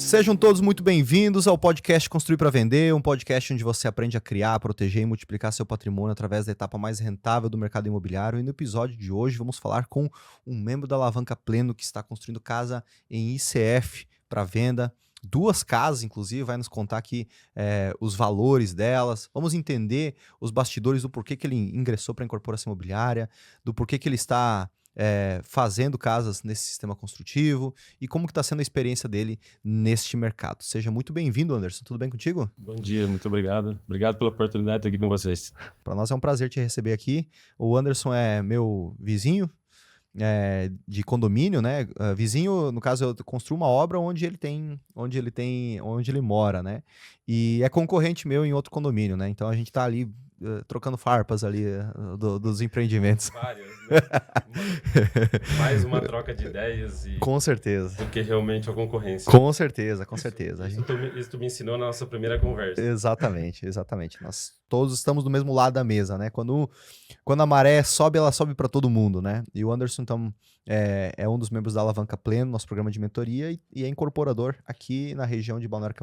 Sejam todos muito bem-vindos ao podcast Construir para Vender, um podcast onde você aprende a criar, proteger e multiplicar seu patrimônio através da etapa mais rentável do mercado imobiliário. E no episódio de hoje vamos falar com um membro da Alavanca Pleno que está construindo casa em ICF para venda. 2 casas, inclusive, vai nos contar aqui os valores delas. Vamos entender os bastidores do porquê que ele ingressou para a incorporação imobiliária, do porquê que ele está fazendo casas nesse sistema construtivo e como que está sendo a experiência dele neste mercado. Seja muito bem-vindo, Anderson. Tudo bem contigo? Bom dia, muito obrigado. Obrigado pela oportunidade de estar aqui com vocês. Para nós é um prazer te receber aqui. O Anderson é meu vizinho de condomínio, né? Vizinho, no caso, eu construo uma obra onde ele mora, né? E é concorrente meu em outro condomínio, né? Então a gente tá ali trocando farpas ali dos empreendimentos. Várias, né? Mais uma troca de ideias Com certeza. do que realmente a concorrência. Com certeza, com certeza. Isso tu me ensinou na nossa primeira conversa. Exatamente. Nós todos estamos do mesmo lado da mesa, né? Quando a maré sobe, ela sobe para todo mundo, né? E o Anderson, então, é um dos membros da Alavanca Pleno, nosso programa de mentoria, e é incorporador aqui na região de Balneário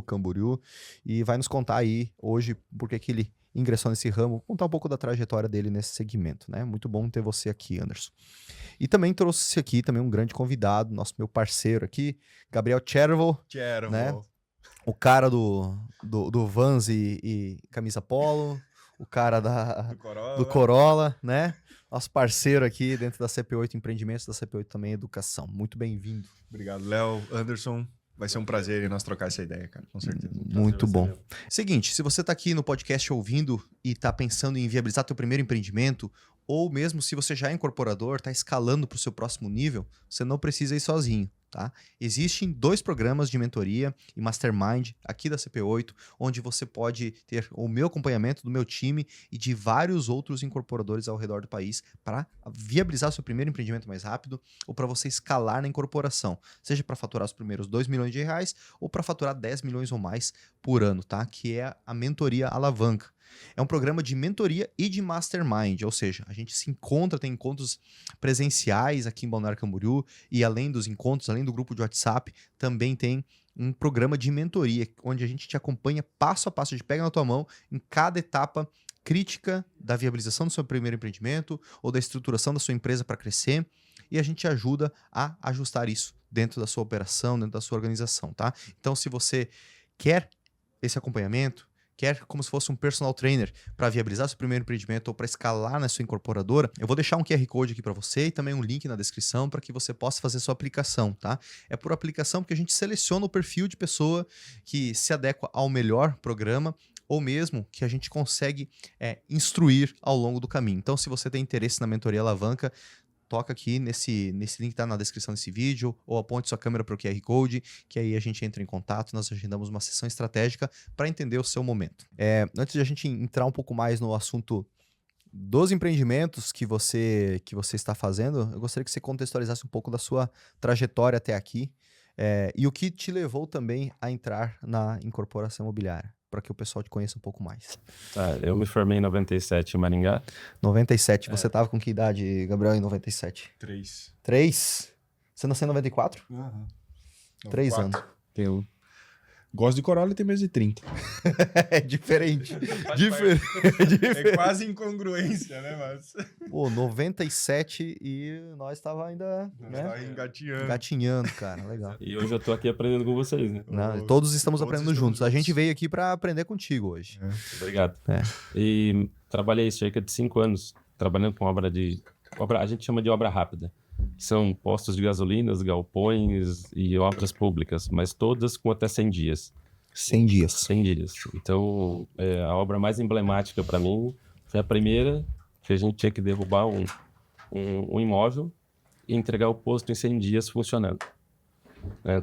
Camboriú, e vai nos contar aí hoje por que ele ingressou nesse ramo, contar um pouco da trajetória dele nesse segmento, né? Muito bom ter você aqui, Anderson. E também trouxe aqui também um grande convidado, meu parceiro aqui, Gabriel Chervo, né? O cara do Vans e camisa polo, o cara do Corolla, né? Nosso parceiro aqui dentro da CP8 Empreendimentos, da CP8 também Educação. Muito bem-vindo. Obrigado, Léo, Anderson. Vai ser um prazer nós trocar essa ideia, cara, com certeza. Muito bom. Seguinte, se você está aqui no podcast ouvindo e está pensando em viabilizar teu primeiro empreendimento, ou mesmo se você já é incorporador, está escalando para o seu próximo nível, você não precisa ir sozinho, tá? Existem 2 programas de mentoria e mastermind aqui da CP8, onde você pode ter o meu acompanhamento do meu time e de vários outros incorporadores ao redor do país para viabilizar o seu primeiro empreendimento mais rápido ou para você escalar na incorporação, seja para faturar os primeiros R$2 milhões ou para faturar 10 milhões ou mais por ano, tá? Que é a mentoria Alavanca. É um programa de mentoria e de mastermind, ou seja, a gente se encontra, tem encontros presenciais aqui em Balneário Camboriú e além dos encontros, além do grupo de WhatsApp, também tem um programa de mentoria, onde a gente te acompanha passo a passo, a gente pega na tua mão em cada etapa crítica da viabilização do seu primeiro empreendimento ou da estruturação da sua empresa para crescer e a gente te ajuda a ajustar isso dentro da sua operação, dentro da sua organização, tá? Então, se você quer esse acompanhamento, quer como se fosse um personal trainer para viabilizar seu primeiro empreendimento ou para escalar na sua incorporadora, eu vou deixar um QR Code aqui para você e também um link na descrição para que você possa fazer sua aplicação, tá? É por aplicação porque a gente seleciona o perfil de pessoa que se adequa ao melhor programa ou mesmo que a gente consegue instruir ao longo do caminho. Então, se você tem interesse na mentoria Alavanca, toca aqui nesse link que está na descrição desse vídeo ou aponte sua câmera para o QR Code, que aí a gente entra em contato, nós agendamos uma sessão estratégica para entender o seu momento. Antes de a gente entrar um pouco mais no assunto dos empreendimentos que você está fazendo, eu gostaria que você contextualizasse um pouco da sua trajetória até aqui e o que te levou também a entrar na incorporação imobiliária, para que o pessoal te conheça um pouco mais. Tá, eu me formei em 97 em Maringá. 97. Você estava com que idade, Gabriel, em 97? 3. 3? Você nasceu em 94? Uhum. 3 anos. Eu gosto de Corolla e tem menos de 30. É diferente. É quase incongruência, né? Mas... Pô, 97 e nós tava ainda engatinhando, cara. Legal. E hoje eu tô aqui aprendendo com vocês, né? Não, todos estamos aprendendo juntos. A gente veio aqui para aprender contigo hoje. Obrigado. E trabalhei cerca de 5 anos trabalhando com obra, a gente chama de obra rápida. São postos de gasolinas, galpões e obras públicas, mas todas com até 100 dias. 100 dias. 100 dias. Então, a obra mais emblemática para mim foi a primeira, que a gente tinha que derrubar um imóvel e entregar o posto em 100 dias funcionando.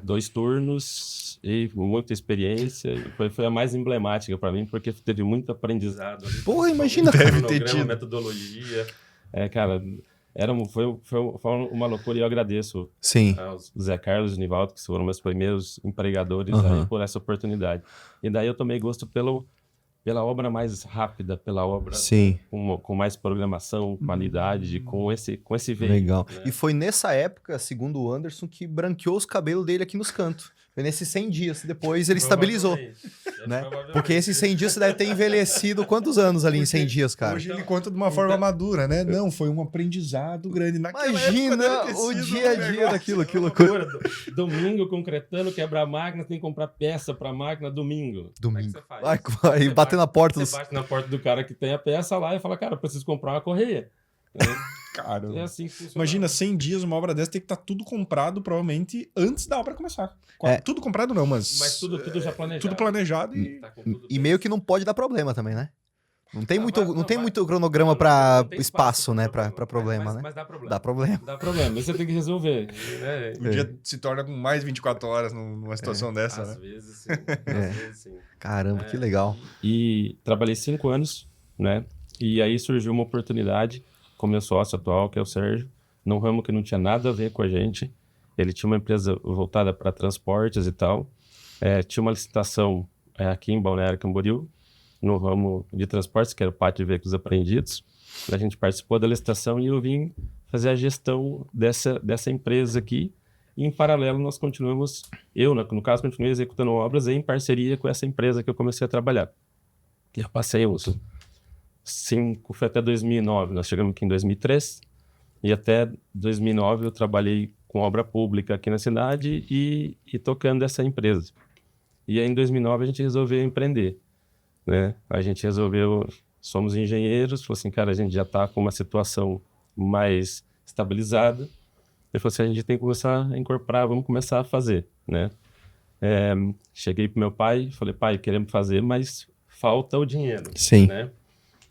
2 turnos e muita experiência. Foi a mais emblemática para mim, porque teve muito aprendizado. Porra, imagina. Deve ter tido. Metodologia. Cara... Foi uma loucura e eu agradeço aos Zé Carlos e Nivaldo, que foram meus primeiros empregadores aí, por essa oportunidade. E daí eu tomei gosto pela obra mais rápida, pela obra com mais programação, qualidade, com esse veículo. Legal. Né? E foi nessa época, segundo o Anderson, que branqueou os cabelos dele aqui nos cantos. Foi nesses 100 dias, depois ele estabilizou, né? Provavelmente. Porque esses 100 dias você deve ter envelhecido quantos anos ali em 100 dias, cara? Hoje ele conta de uma forma madura, né? Não, foi um aprendizado grande. Naquela época Imagina deve ter o sido dia a um dia negócio. daquilo, que Que loucura. loucura. Domingo, concretando, quebra a máquina, tem que comprar peça pra máquina domingo. Como é que Domingo. você faz? Vai Você bater na porta Você dos... bate na porta do cara que tem a peça lá e fala, cara, eu preciso comprar uma correia. Cara, É assim que funciona. imagina, 100 dias, uma obra dessa tem que estar tudo comprado, provavelmente, antes da obra começar. É. Tudo comprado não, Mas tudo já planejado. tudo planejado e... Tá com tudo E meio que não pode dar problema também, né? Não tem Não, muito cronograma não pra tem espaço, né? Pra problema, mas, né? Mas dá problema. Dá problema. Dá problema. Isso você tem que resolver. Né? O dia se torna com mais 24 horas numa situação dessa, Às né? vezes sim. Às vezes sim. Caramba, que legal. E trabalhei 5 anos, né? E aí surgiu uma oportunidade com meu sócio atual, que é o Sérgio, num ramo que não tinha nada a ver com a gente. Ele tinha uma empresa voltada para transportes e tal. Tinha uma licitação aqui em Balneário Camboriú, no ramo de transportes, que era o pátio de veículos apreendidos. A gente participou da licitação e eu vim fazer a gestão dessa empresa aqui. E, em paralelo, nós continuamos, eu, no caso, continuei executando obras em parceria com essa empresa que eu comecei a trabalhar. E eu passei uns 5, foi até 2009, nós chegamos aqui em 2003, e até 2009 eu trabalhei com obra pública aqui na cidade e tocando essa empresa. E aí, em 2009, a gente resolveu empreender, né? A gente resolveu, somos engenheiros, falou assim, cara, a gente já está com uma situação mais estabilizada. Ele falou assim, a gente tem que começar a incorporar, vamos começar a fazer, né? Cheguei pro meu pai, falei, pai, queremos fazer, mas falta o dinheiro, Sim. né?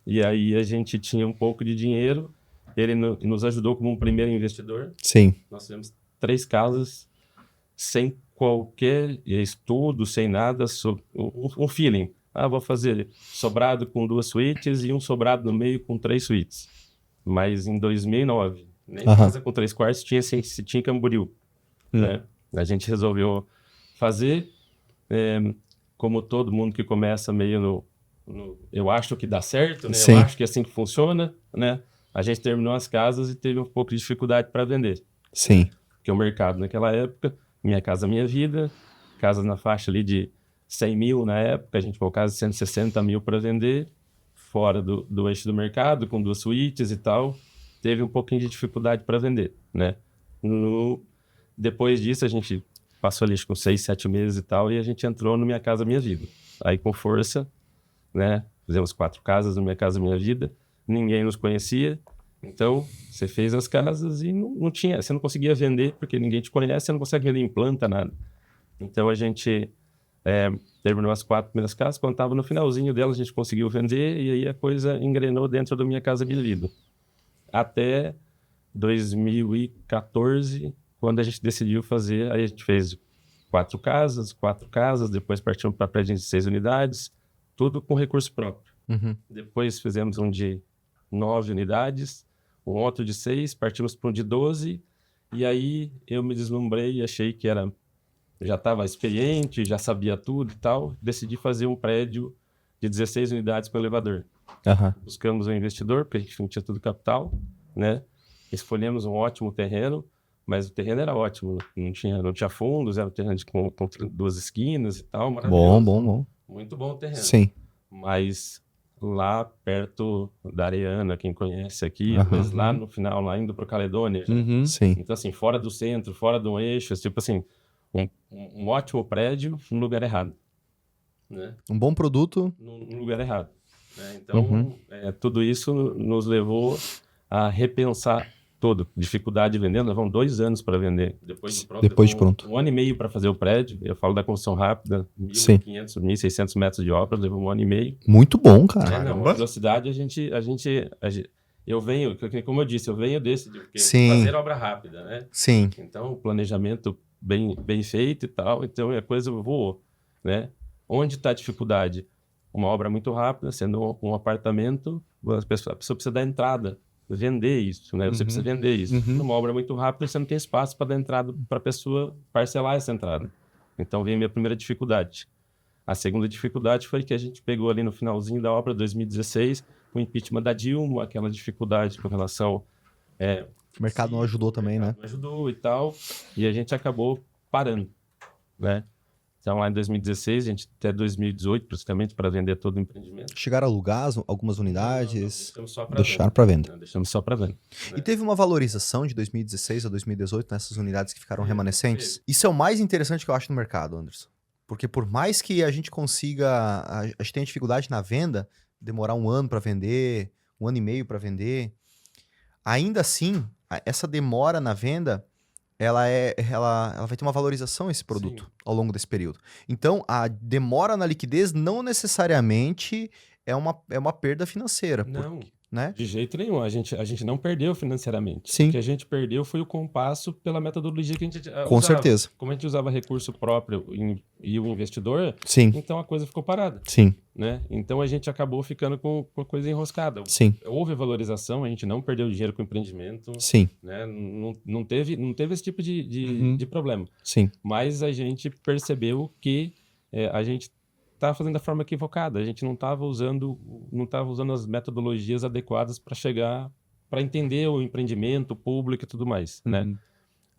E aí a gente tinha um pouco de dinheiro, ele nos ajudou como um primeiro investidor. Sim. Nós fizemos 3 casas sem qualquer estudo, sem nada, um feeling. Vou fazer sobrado com 2 suítes e um sobrado no meio com 3 suítes. Mas em 2009, nem casa com 3 quartos tinha em Camboriú. Né? A gente resolveu fazer, como todo mundo que começa meio eu acho que dá certo, né? Sim. Eu acho que é assim que funciona, né? A gente terminou as casas e teve um pouco de dificuldade para vender. Sim. Porque o mercado naquela época, Minha Casa Minha Vida, casas na faixa ali de 100 mil na época, a gente colocou quase 160 mil para vender, fora do eixo do mercado, com 2 suítes e tal, teve um pouquinho de dificuldade para vender, né? Depois disso, a gente passou ali com 6, 7 meses e tal, e a gente entrou no Minha Casa Minha Vida. Aí, com força, né? Fizemos 4 casas no Minha Casa Minha Vida, ninguém nos conhecia, então você fez as casas e não tinha, você não conseguia vender, porque ninguém te conhece, você não consegue vender em planta, nada. Então a gente terminou as 4 primeiras casas, quando estava no finalzinho delas a gente conseguiu vender, e aí a coisa engrenou dentro do Minha Casa Minha Vida. Até 2014, quando a gente decidiu fazer, aí a gente fez 4 casas, depois partimos para prédio de 6 unidades, tudo com recurso próprio. Depois fizemos um de 9 unidades, um outro de 6, partimos para um de 12, e aí eu me deslumbrei e achei que já estava experiente, já sabia tudo e tal, decidi fazer um prédio de 16 unidades com elevador. Buscamos um investidor, porque a gente não tinha todo capital, né? Escolhemos um ótimo terreno, mas o terreno era ótimo, não tinha fundos, era um terreno com 2 esquinas e tal, maravilhoso. Bom. Muito bom o terreno. Sim. Mas lá perto da Areana, quem conhece aqui, mas lá no final, lá indo para o Caledônia. Sim. Então, assim, fora do centro, fora do eixo, tipo assim, um ótimo prédio no lugar errado. Né? Um bom produto. No lugar errado. Né? Então, tudo isso nos levou a repensar todo. Dificuldade de vender, nós vamos 2 anos para vender. Depois de pronto. Um ano e meio para fazer o prédio. Eu falo da construção rápida, 1.500, 1.600 metros de obra, levou 1 ano e meio. Muito bom, cara. A velocidade, eu venho, como eu disse, eu venho desse, porque Sim. fazer obra rápida, né? Sim. Então, o planejamento bem feito e tal, então a coisa voou, né? Onde está a dificuldade? Uma obra muito rápida, sendo um apartamento, a pessoa precisa dar entrada, vender isso, né? Você precisa vender isso. Numa obra muito rápida, você não tem espaço para dar entrada, para a pessoa parcelar essa entrada. Então, veio a minha primeira dificuldade. A segunda dificuldade foi que a gente pegou ali no finalzinho da obra, 2016, o impeachment da Dilma, aquela dificuldade com relação... O mercado não ajudou também, né? Não ajudou e tal, e a gente acabou parando, né? Então, lá em 2016, a gente até 2018, praticamente, para vender todo o empreendimento. Chegaram a alugar algumas unidades? Deixamos só para Deixaram venda. para venda. Deixamos só para venda. E teve uma valorização de 2016 a 2018 nessas unidades que ficaram remanescentes? teve. Isso é o mais interessante que eu acho no mercado, Anderson. Porque por mais que a gente consiga, a gente tenha dificuldade na venda, demorar 1 ano para vender, 1 ano e meio para vender, ainda assim, essa demora na venda, ela vai ter uma valorização esse produto Sim. ao longo desse período. Então, a demora na liquidez não necessariamente é uma perda financeira. Não, Né? de jeito nenhum. A gente não perdeu financeiramente. Sim. O que a gente perdeu foi o compasso pela metodologia que a gente Com usava. certeza. Como a gente usava recurso próprio e o investidor, Sim, então a coisa ficou parada. sim, Né? Então a gente acabou ficando com a coisa enroscada. sim, Houve valorização, a gente não perdeu dinheiro com o empreendimento, sim, né? Não teve esse tipo de problema. sim. Mas a gente percebeu que a gente estava fazendo da forma equivocada. A gente não estava usando as metodologias adequadas para chegar, para entender o empreendimento, o público e tudo mais, né?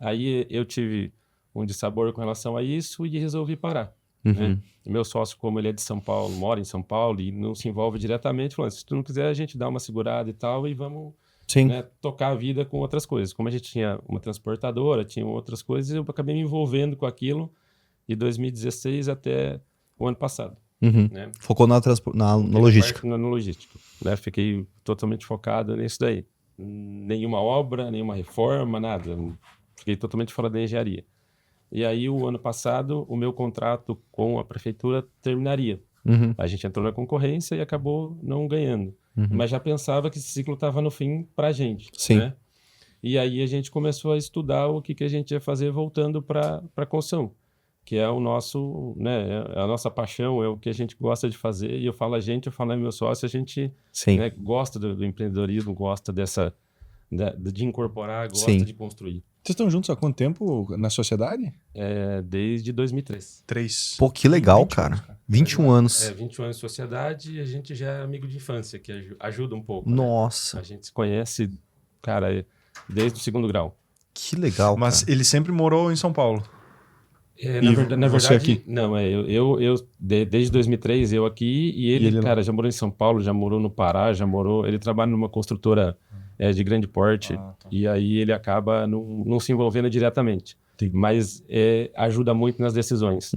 Aí eu tive um dissabor com relação a isso e resolvi parar. Né? Meu sócio, como ele é de São Paulo, mora em São Paulo e não se envolve diretamente, falou: se tu não quiser, a gente dá uma segurada e tal e vamos, Sim. né, tocar a vida com outras coisas. Como a gente tinha uma transportadora, tinha outras coisas, eu acabei me envolvendo com aquilo de 2016 até o ano passado. Né? Focou na logística. Na logística. Né? Fiquei totalmente focado nisso daí. Nenhuma obra, nenhuma reforma, nada. Fiquei totalmente fora da engenharia. E aí, o ano passado, o meu contrato com a prefeitura terminaria. A gente entrou na concorrência e acabou não ganhando. Mas já pensava que esse ciclo estava no fim para a gente. Sim. Né? E aí, a gente começou a estudar o que a gente ia fazer voltando para a construção, que é o nosso, né, é a nossa paixão, é o que a gente gosta de fazer. E eu falo eu falo meu sócio, a gente, né, gosta do empreendedorismo, gosta de incorporar, gosta de construir. Vocês estão juntos há quanto tempo na sociedade? Desde 2003. 3. Pô, que legal, 21 cara. anos, cara. 21 anos. 21 anos de sociedade e a gente já é amigo de infância, que ajuda um pouco. Né? Nossa, A gente se conhece, cara, desde o 2º grau. que legal, Mas cara. ele sempre morou em São Paulo. Na você verdade, aqui? não, desde 2003 eu aqui e ele, cara, já morou em São Paulo, já morou no Pará, ele trabalha numa construtora de grande porte e aí ele acaba não se envolvendo diretamente, mas ajuda muito nas decisões.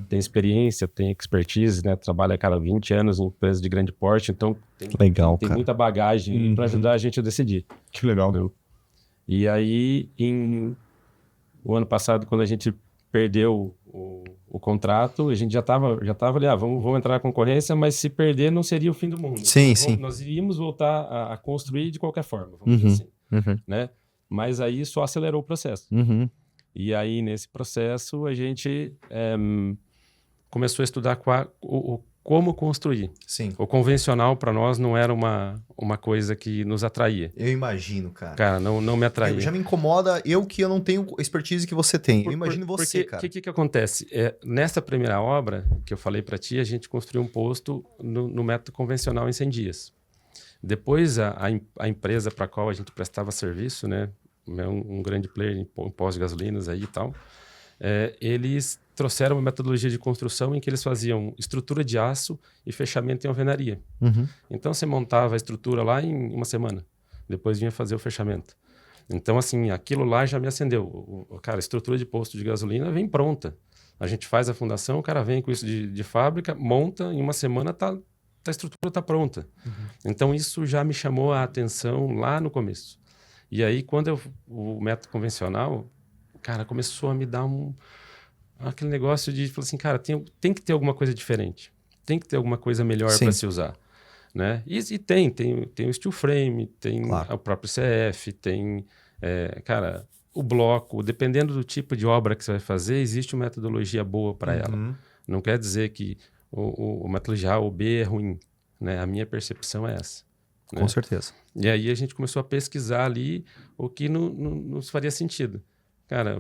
Tem experiência, tem expertise, né? Trabalha, cara, 20 anos em empresa de grande porte, então Legal, tem cara. muita bagagem para ajudar a gente a decidir. Que legal. E aí, o ano passado, quando a gente perdeu o contrato, a gente já estava ali, vamos entrar na concorrência, mas se perder não seria o fim do mundo. Sim, Então, sim. Nós iríamos voltar a construir de qualquer forma, vamos dizer assim. Né? Mas aí só acelerou o processo. E aí, nesse processo, a gente começou a estudar como construir. Sim. O convencional, para nós, não era uma coisa que nos atraía. Eu imagino, cara. Cara, não me atraía. Já me incomoda que eu não tenho expertise que você tem. Eu imagino você, porque, cara. O que acontece? Nessa primeira obra que eu falei para ti, a gente construiu um posto no método convencional em 100 dias. Depois, a empresa para a qual a gente prestava serviço, né, um grande player em pós-gasolinas aí e tal, eles trouxeram uma metodologia de construção em que eles faziam estrutura de aço e fechamento em alvenaria. Então, você montava a estrutura lá em uma semana. Depois vinha fazer o fechamento. Então, assim, aquilo lá já me acendeu. Cara, a estrutura de posto de gasolina vem pronta. A gente faz a fundação, o cara vem com isso de fábrica, monta, em uma semana a estrutura está pronta. Então, isso já me chamou a atenção lá no começo. E aí, quando o método convencional, cara, começou a me dar aquele negócio de, falar assim, cara, tem que ter alguma coisa diferente. Tem que ter alguma coisa melhor para se usar. Né? E tem o steel frame, tem o próprio CF, tem, cara, o bloco. Dependendo do tipo de obra que você vai fazer, existe uma metodologia boa para ela. Não quer dizer que o metodologia A ou B é ruim. Né? A minha percepção é essa. Né? Com certeza. E aí a gente começou a pesquisar ali o que nos faria sentido. Cara,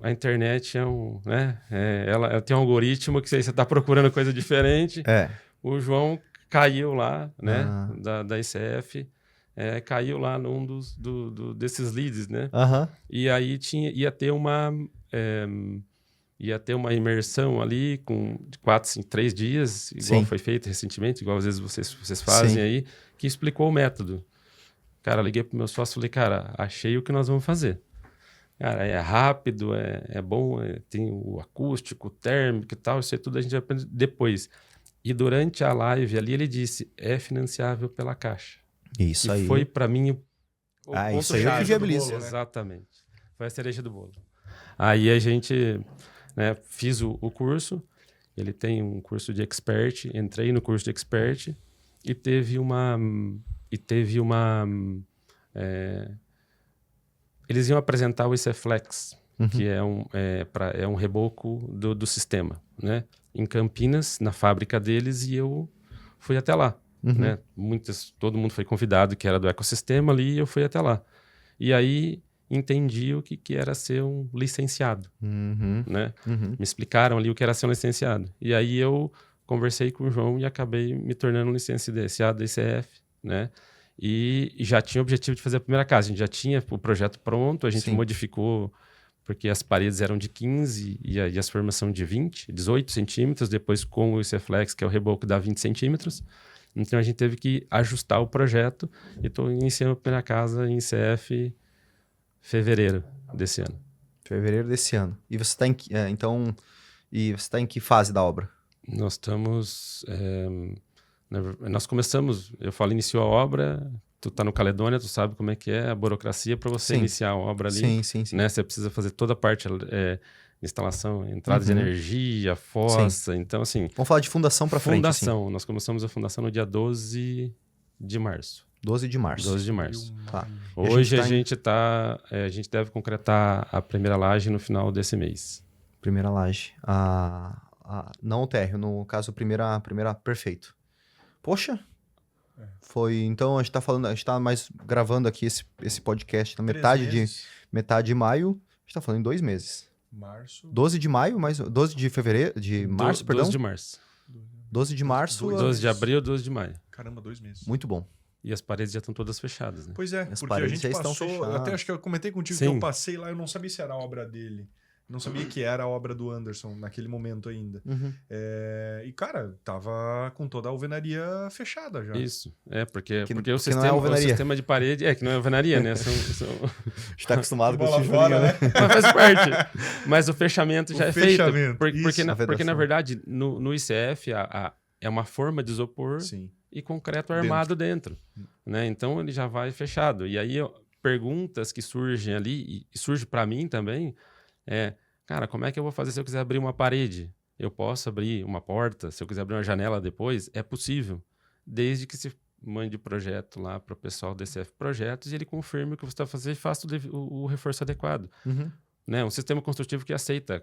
a internet né? Ela tem um algoritmo que você está procurando coisa diferente. O João caiu lá, né? Da ICF, caiu lá num desses leads, né? E aí ia ter ia ter uma imersão ali de 3 dias, igual Sim. foi feito recentemente, igual às vezes vocês fazem Sim. aí, que explicou o método. Cara, liguei pro meu sócio e falei, cara, achei o que nós vamos fazer. Cara, é rápido, é bom, tem o acústico, o térmico e tal, isso aí tudo a gente aprende depois. E durante a live ali ele disse, é financiável pela Caixa. Isso E aí. foi para mim o ponto Isso aí é o que chave viabiliza. do bolo, né? Exatamente. Foi a cereja do bolo. Aí a gente, né, fiz o curso, ele tem um curso de expert, entrei no curso de expert e teve uma eles iam apresentar o ICFlex, que é um reboco do sistema, né? Em Campinas, na fábrica deles, e eu fui até lá. Né? Todo mundo foi convidado que era do ecossistema ali, e eu fui até lá. E aí entendi o que era ser um licenciado. Né? Me explicaram ali o que era ser um licenciado. E aí eu conversei com o João e acabei me tornando um licenciado da ICF, né? E já tinha o objetivo de fazer a primeira casa. A gente já tinha o projeto pronto, a gente modificou porque as paredes eram de 15 e as formas são de 18 centímetros, depois com o ICFlex, que é o reboco, dá 20 centímetros. Então a gente teve que ajustar o projeto e estou iniciando a primeira casa em CF fevereiro desse ano. Fevereiro desse ano. E você está e você está em que fase da obra? Nós estamos... nós começamos, eu falo, iniciou a obra, tu tá no Caledônia, tu sabe como é que é a burocracia para você iniciar a obra ali. Sim. Né? Você precisa fazer toda a parte de instalação, entrada de energia, fossa, então assim... Vamos falar de fundação para frente. Fundação, nós começamos a fundação no dia 12 de março. 12 de março. 12 de março. Tá. Hoje a gente deve concretar a primeira laje no final desse mês. Primeira laje. Não o térreo, no caso, a primeira perfeito. Poxa, foi. Então a gente tá mais gravando aqui esse podcast na metade de maio. A gente tá falando em 2 meses. Março. 12 de maio, mais 12 de fevereiro, de março, perdão. 12 de março. 12 de março. 12 de abril, 12 de maio. Caramba, 2 meses. Muito bom. E as paredes já estão todas fechadas, né? Pois é, As porque a paredes gente já estão passou. fechadas. Até acho que eu comentei contigo que eu passei lá, eu não sabia se era a obra dele. Não sabia que era a obra do Anderson naquele momento ainda. E, cara, tava com toda a alvenaria fechada já. Isso. Porque não é o sistema de parede... que não é alvenaria, né? Está acostumado com esse bola fora, né? Mas faz parte. Mas o fechamento já é feito. Porque na verdade, no ICF, é uma forma de isopor e concreto armado dentro. Né? Então, ele já vai fechado. E aí, perguntas que surgem ali, e surge para mim também... cara, como é que eu vou fazer se eu quiser abrir uma parede? Eu posso abrir uma porta? Se eu quiser abrir uma janela depois? É possível. Desde que se mande o projeto lá para o pessoal do DCF Projetos e ele confirme o que você está fazendo e faça o reforço adequado. Né? Um sistema construtivo que aceita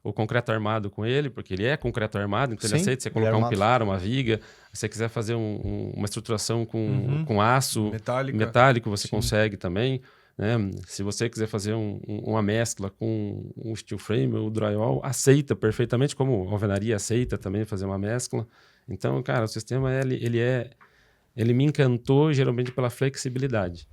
o concreto armado com ele, porque ele é concreto armado, então ele aceita você colocar um pilar, uma viga. Se você quiser fazer uma estruturação com aço metálico, você consegue também. Né? Se você quiser fazer uma mescla com um steel frame ou drywall, aceita perfeitamente, como a alvenaria aceita também fazer uma mescla. Então, cara, o sistema ele me encantou geralmente pela flexibilidade.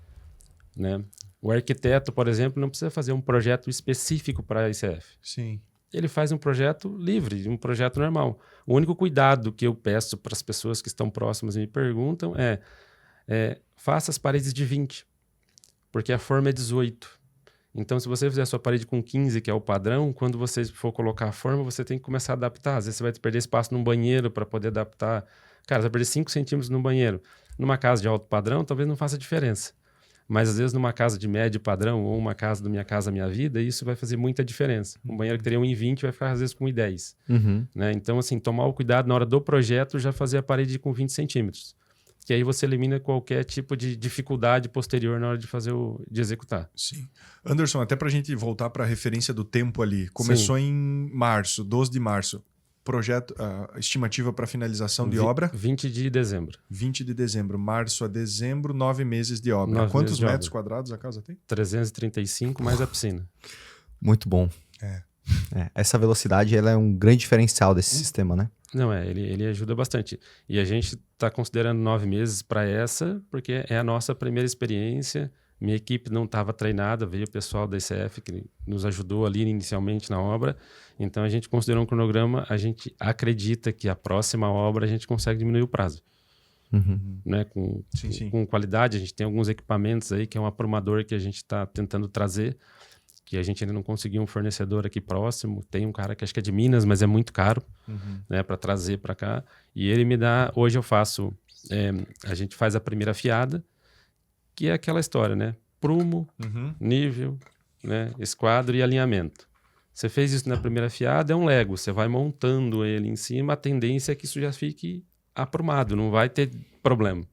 Né? O arquiteto, por exemplo, não precisa fazer um projeto específico para a ICF. Sim. Ele faz um projeto livre, um projeto normal. O único cuidado que eu peço para as pessoas que estão próximas e me perguntam faça as paredes de 20. Porque a forma é 18. Então, se você fizer a sua parede com 15, que é o padrão, quando você for colocar a forma, você tem que começar a adaptar. Às vezes você vai perder espaço num banheiro para poder adaptar. Cara, você vai perder 5 centímetros no banheiro. Numa casa de alto padrão, talvez não faça diferença. Mas, às vezes, numa casa de médio padrão ou uma casa do Minha Casa Minha Vida, isso vai fazer muita diferença. Um banheiro que teria 1,20 vai ficar, às vezes, com 1,10. Né? Então, assim, tomar o cuidado na hora do projeto, já fazer a parede com 20 centímetros. Que aí você elimina qualquer tipo de dificuldade posterior na hora de executar. Sim. Anderson, até para a gente voltar para a referência do tempo ali. Começou em março, 12 de março. Projeto, estimativa para finalização de obra? 20 de dezembro. 20 de dezembro. Março a dezembro, 9 meses de obra. Quantos metros quadrados a casa tem? 335 mais a piscina. Muito bom. Essa velocidade ela é um grande diferencial desse sistema, né? Não, ele ajuda bastante. E a gente está considerando 9 meses para essa, porque é a nossa primeira experiência Minha equipe não estava treinada, veio o pessoal da ICF que nos ajudou ali inicialmente na obra. Então, a gente considerou um cronograma, a gente acredita que a próxima obra a gente consegue diminuir o prazo. Né? Com qualidade, a gente tem alguns equipamentos aí, que é um aprumador que a gente está tentando trazer, que a gente ainda não conseguiu um fornecedor aqui próximo. Tem um cara que acho que é de Minas, mas é muito caro, né, para trazer para cá. E ele me dá... Hoje eu faço... a gente faz a primeira fiada, que é aquela história, né? Prumo, nível, né? Esquadro e alinhamento. Você fez isso na primeira fiada, é um Lego. Você vai montando ele em cima, a tendência é que isso já fique aprumado, não vai ter problema.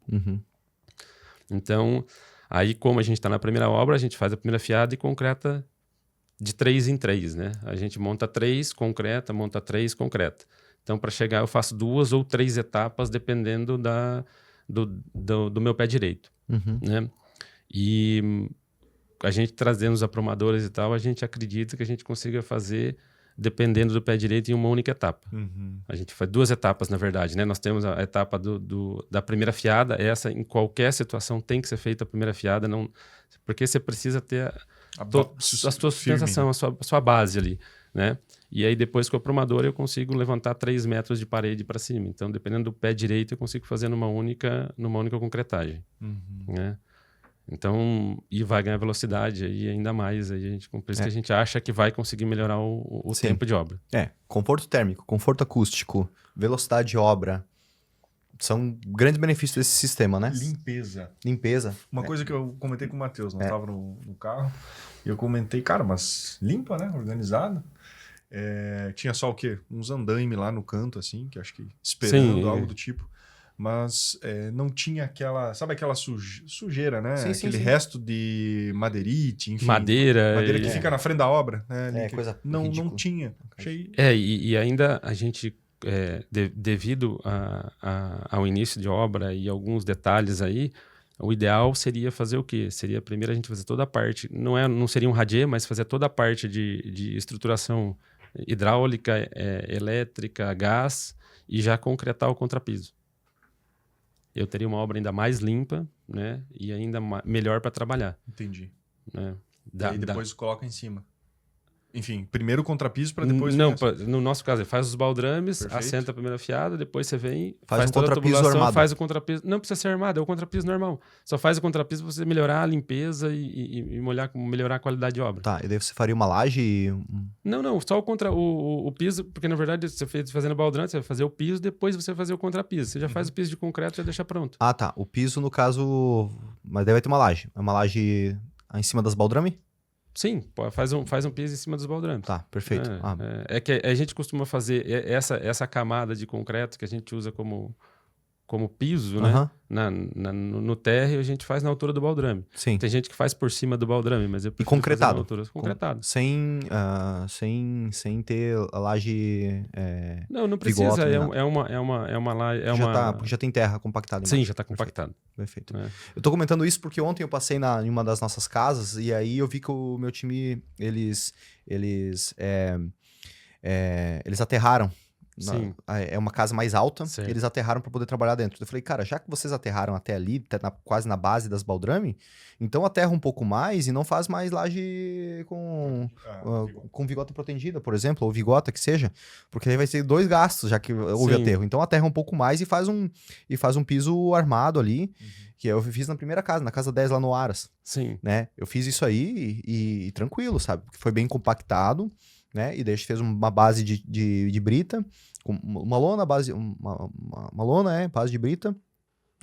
Então, aí como a gente está na primeira obra, a gente faz a primeira fiada e concreta de 3 em 3, né? A gente monta 3, concreta, monta 3, concreta. Então, para chegar, eu faço 2 ou 3 etapas, dependendo do meu pé direito. Né? E a gente trazendo os aprumadores e tal, a gente acredita que a gente consiga fazer, dependendo do pé direito, em uma única etapa. A gente faz 2 etapas, na verdade. Né? Nós temos a etapa da primeira fiada. Essa, em qualquer situação, tem que ser feita a primeira fiada, não, porque você precisa ter a sua sustentação, a sua base ali. Né? E aí, depois com o aprumador, eu consigo levantar 3 metros de parede para cima. Então, dependendo do pé direito, eu consigo fazer numa única concretagem. Né? Então, e vai ganhar velocidade aí ainda mais. Aí por isso que a gente acha que vai conseguir melhorar o tempo de obra. Conforto térmico, conforto acústico, velocidade de obra, são grandes benefícios desse sistema, né? Limpeza. Uma coisa que eu comentei com o Matheus, nós estávamos no carro, e eu comentei, cara, mas limpa, né? Organizado. Tinha só o quê? Uns andaime lá no canto, assim, que acho que esperando algo do tipo. Mas não tinha aquela... Sabe aquela sujeira, né? Aquele resto de madeirite, enfim. Madeira que fica na frente da obra. Né? Coisa não tinha. Achei... E ainda a gente... devido ao início de obra e alguns detalhes aí, o ideal seria fazer o quê? Seria primeiro a gente fazer toda a parte, não seria um radier, mas fazer toda a parte de estruturação hidráulica, elétrica, gás, e já concretar o contrapiso. Eu teria uma obra ainda mais limpa, né? E ainda melhor para trabalhar. Entendi. Né? E depois coloca em cima. Enfim, primeiro o contrapiso para depois... No nosso caso, faz os baldrames, assenta a primeira fiada, depois você vem, faz um toda contrapiso a tubulação, armado. faz o contrapiso. Não precisa ser armado, é o contrapiso normal. Só faz o contrapiso para você melhorar a limpeza e melhorar a qualidade de obra. Tá, e daí você faria uma laje? Não, só o piso, porque na verdade você fazendo baldrame, você vai fazer o piso, depois você vai fazer o contrapiso. Você já faz o piso de concreto e já deixa pronto. Ah, tá. O piso, no caso... Mas daí vai ter uma laje. É uma laje em cima das baldrame? Sim, faz um piso em cima dos baldrames. Tá, perfeito. É que a gente costuma fazer essa camada de concreto que a gente usa como piso, né? No térreo, a gente faz na altura do baldrame. Sim. Tem gente que faz por cima do baldrame, mas eu prefiro concretado. fazer na altura. Concretado. Sem ter a laje não precisa. Porque já tem terra compactada embaixo. Sim, já está compactado. Perfeito. Eu tô comentando isso porque ontem eu passei em uma das nossas casas e aí eu vi que o meu time, eles aterraram. Sim. É uma casa mais alta, Certo. e eles aterraram para poder trabalhar dentro. Eu falei, cara, já que vocês aterraram até ali, quase na base das baldrame, então aterra um pouco mais e não faz mais laje com vigota protegida, por exemplo, ou vigota que seja, porque aí vai ser 2 gastos, já que houve aterro. Então aterra um pouco mais e faz um piso armado ali, que eu fiz na primeira casa, na casa 10 lá no Aras. Sim. Né? Eu fiz isso aí e tranquilo, sabe? Porque foi bem compactado, né? E daí a gente fez uma base de brita, com uma lona, base de brita.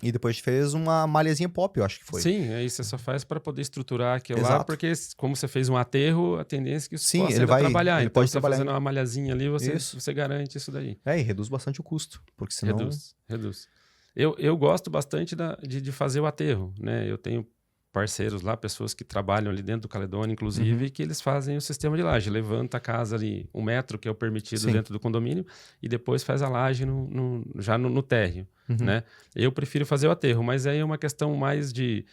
E depois a gente fez uma malhazinha pop, eu acho que foi. Sim, aí você só faz para poder estruturar aquilo Exato. lá, porque como você fez um aterro, a tendência é que isso possa ele vai trabalhar. Ele então, pode você trabalhar fazendo uma malhazinha ali, você garante isso daí. E reduz bastante o custo, porque senão... Reduz. Eu gosto bastante de fazer o aterro, né? Eu tenho parceiros lá, pessoas que trabalham ali dentro do Caledônia, inclusive, que eles fazem o sistema de laje. Levanta a casa ali 1 metro, que é o permitido dentro do condomínio, e depois faz a laje já no térreo, né? Eu prefiro fazer o aterro, mas aí é uma questão mais de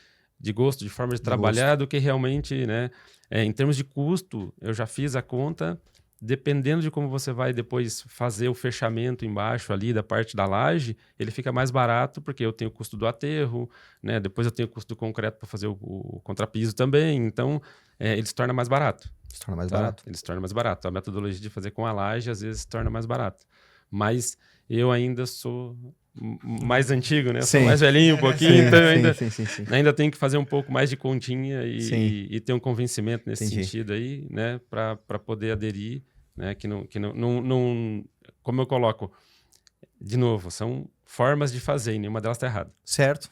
gosto, de forma de trabalhar, do que realmente, né? Em termos de custo, eu já fiz a conta, dependendo de como você vai depois fazer o fechamento embaixo ali da parte da laje, ele fica mais barato, porque eu tenho o custo do aterro, né? Depois eu tenho o custo do concreto para fazer o contrapiso também, então ele se torna mais barato. Se torna mais Tá? barato. Ele se torna mais barato. A metodologia de fazer com a laje, às vezes, se torna mais barato. Mas eu ainda sou mais antigo, né? Sou mais velhinho um pouquinho, então eu ainda tenho que fazer um pouco mais de continha e ter um convencimento nesse sentido aí, né? Para poder aderir, né? Que não, como eu coloco, de novo, são formas de fazer e nenhuma delas está errada. Certo.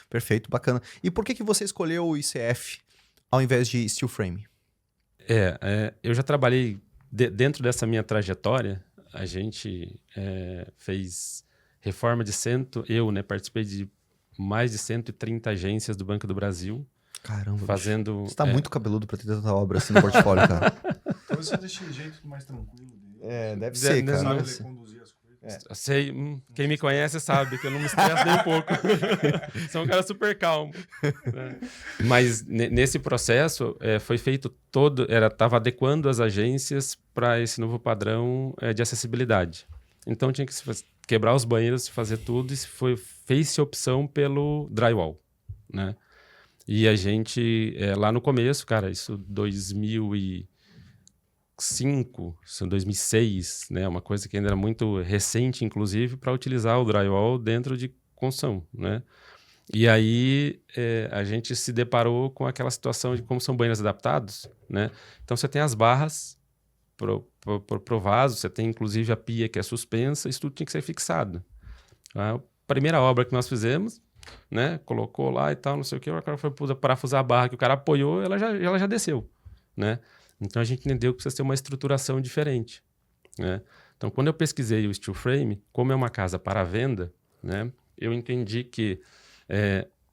Perfeito, bacana. E por que você escolheu o ICF ao invés de steel frame? Eu já trabalhei dentro dessa minha trajetória. A gente fez reforma de participei de mais de 130 agências do Banco do Brasil. Caramba, fazendo. Você tá muito cabeludo pra ter tanta obra assim no portfólio, cara. Então você deixa o jeito mais tranquilo dele. Deve ser, cara. Sabe ele conduzir as coisas. Sei, quem me conhece sabe que eu não me estresso nem um pouco. Sou um cara super calmo. Né? Mas nesse processo foi feito estava adequando as agências para esse novo padrão de acessibilidade. Então tinha que quebrar os banheiros, fazer tudo, e fez-se opção pelo drywall, né? E a gente, lá no começo, cara, isso 2005, 2006, né? Uma coisa que ainda era muito recente, inclusive, para utilizar o drywall dentro de construção, né? E aí a gente se deparou com aquela situação de como são banheiros adaptados, né? Então você tem as barras pro vaso, você tem inclusive a pia que é suspensa, isso tudo tinha que ser fixado. A primeira obra que nós fizemos, né? Colocou lá e tal, não sei o que, o cara foi parafusar a barra que o cara apoiou, ela já desceu, né? Então a gente entendeu que precisa ter uma estruturação diferente, né? Então quando eu pesquisei o steel frame, como é uma casa para venda, né? Eu entendi que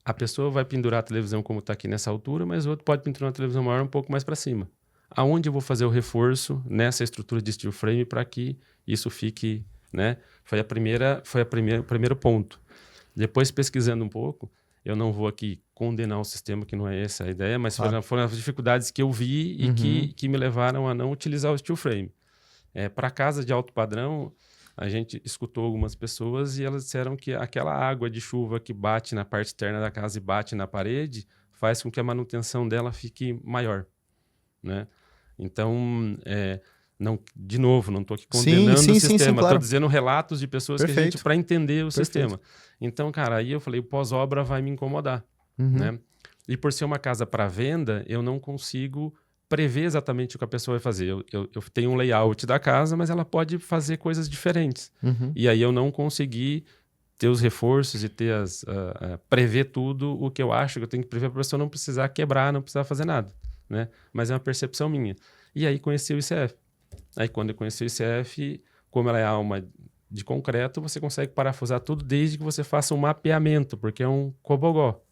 a pessoa vai pendurar a televisão como está aqui nessa altura, mas o outro pode pendurar uma televisão maior um pouco mais para cima. Aonde eu vou fazer o reforço nessa estrutura de steel frame para que isso fique, né? Foi o primeiro ponto. Depois, pesquisando um pouco, eu não vou aqui condenar o sistema, que não é essa a ideia, mas foram as dificuldades que eu vi e que me levaram a não utilizar o steel frame. Para casas de alto padrão, a gente escutou algumas pessoas e elas disseram que aquela água de chuva que bate na parte externa da casa e bate na parede faz com que a manutenção dela fique maior, né? Então, de novo, não estou aqui condenando o sistema, estou dizendo relatos de pessoas que a gente para entender o sistema. Então, cara, aí eu falei, o pós-obra vai me incomodar, né? E por ser uma casa para venda, eu não consigo prever exatamente o que a pessoa vai fazer. Eu tenho um layout da casa, mas ela pode fazer coisas diferentes. E aí eu não consegui ter os reforços e ter prever tudo o que eu acho que eu tenho que prever para a pessoa não precisar quebrar, não precisar fazer nada, né? Mas é uma percepção minha. E aí conheci o ICF. Aí quando eu conheci o ICF, como ela é alma de concreto, você consegue parafusar tudo desde que você faça um mapeamento, porque é um cobogó.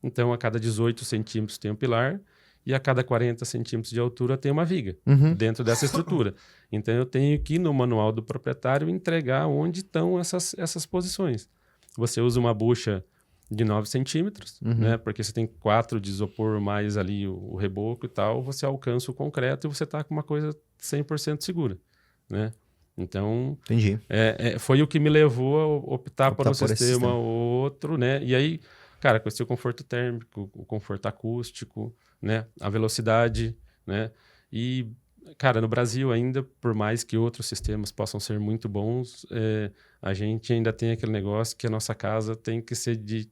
Então, a cada 18 centímetros tem um pilar e a cada 40 centímetros de altura tem uma viga dentro dessa estrutura. Então, eu tenho que, no manual do proprietário, entregar onde estão essas posições. Você usa uma bucha de 9 centímetros, né? Porque você tem 4 de isopor mais ali o reboco e tal, você alcança o concreto e você está com uma coisa 100% segura, né? Então, entendi. Foi o que me levou a optar por um sistema ou outro, né? E aí, cara, conheci o conforto térmico, o conforto acústico, né? A velocidade, né? E, cara, no Brasil ainda, por mais que outros sistemas possam ser muito bons, a gente ainda tem aquele negócio que a nossa casa tem que ser de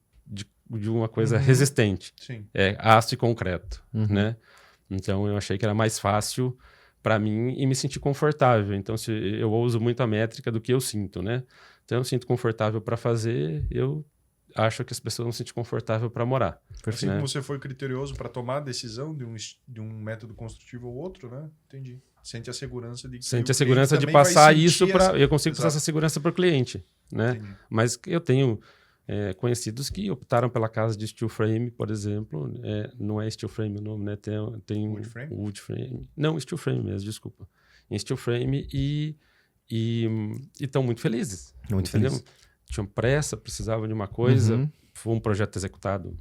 uma coisa resistente. Sim. Aço e concreto, né? Então, eu achei que era mais fácil para mim e me sentir confortável. Então, se eu uso muito a métrica do que eu sinto, né? Então, eu sinto confortável para fazer, eu acho que as pessoas não se sentem confortável para morar. Assim como você foi criterioso para tomar a decisão de um método construtivo ou outro, né? Entendi. Sente a segurança de que sente a segurança de passar isso para eu consigo passar essa segurança para o cliente, né? Entendi. Mas eu tenho conhecidos que optaram pela casa de steel frame, por exemplo, não é steel frame o nome, né? Tem Wood frame? Wood frame. Não, steel frame mesmo, desculpa. Em steel frame e estão muito felizes. Muito entendeu? felizes. Tinham pressa, precisavam de uma coisa, foi um projeto executado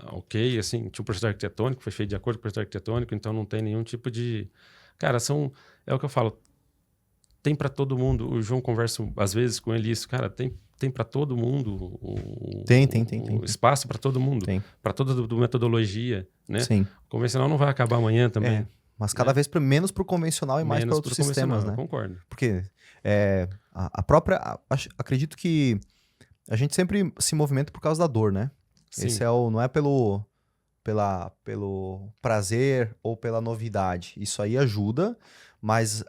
ok, assim, tinha um projeto arquitetônico, foi feito de acordo com o projeto arquitetônico, então não tem nenhum tipo de Cara, é o que eu falo, tem para todo mundo. O João conversa às vezes com ele isso, cara, tem para todo mundo Tem. espaço para todo mundo, Tem. para toda a metodologia, né? Sim. O convencional não vai acabar amanhã também. Mas cada vez menos pro convencional e mais para outros sistemas, né? Eu concordo. Porque a própria... acredito que a gente sempre se movimenta por causa da dor, né? Sim. Esse não é pelo prazer ou pela novidade. Isso aí ajuda, mas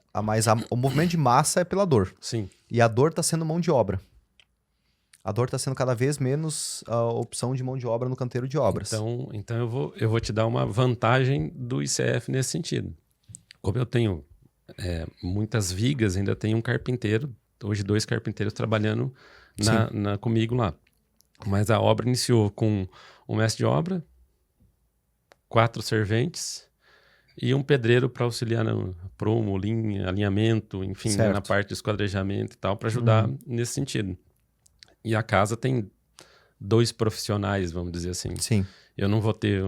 o movimento de massa é pela dor. Sim. E a dor está sendo mão de obra. A dor está sendo cada vez menos a opção de mão de obra no canteiro de obras. Então eu vou te dar uma vantagem do ICF nesse sentido. Como eu tenho muitas vigas, ainda tenho um carpinteiro, hoje 2 carpinteiros trabalhando comigo lá. Mas a obra iniciou com um mestre de obra, 4 serventes e um pedreiro para auxiliar no prumo, linha, alinhamento, enfim, né, na parte de esquadrejamento e tal, para ajudar nesse sentido. E a casa tem 2 profissionais, vamos dizer assim. Sim. Eu não vou ter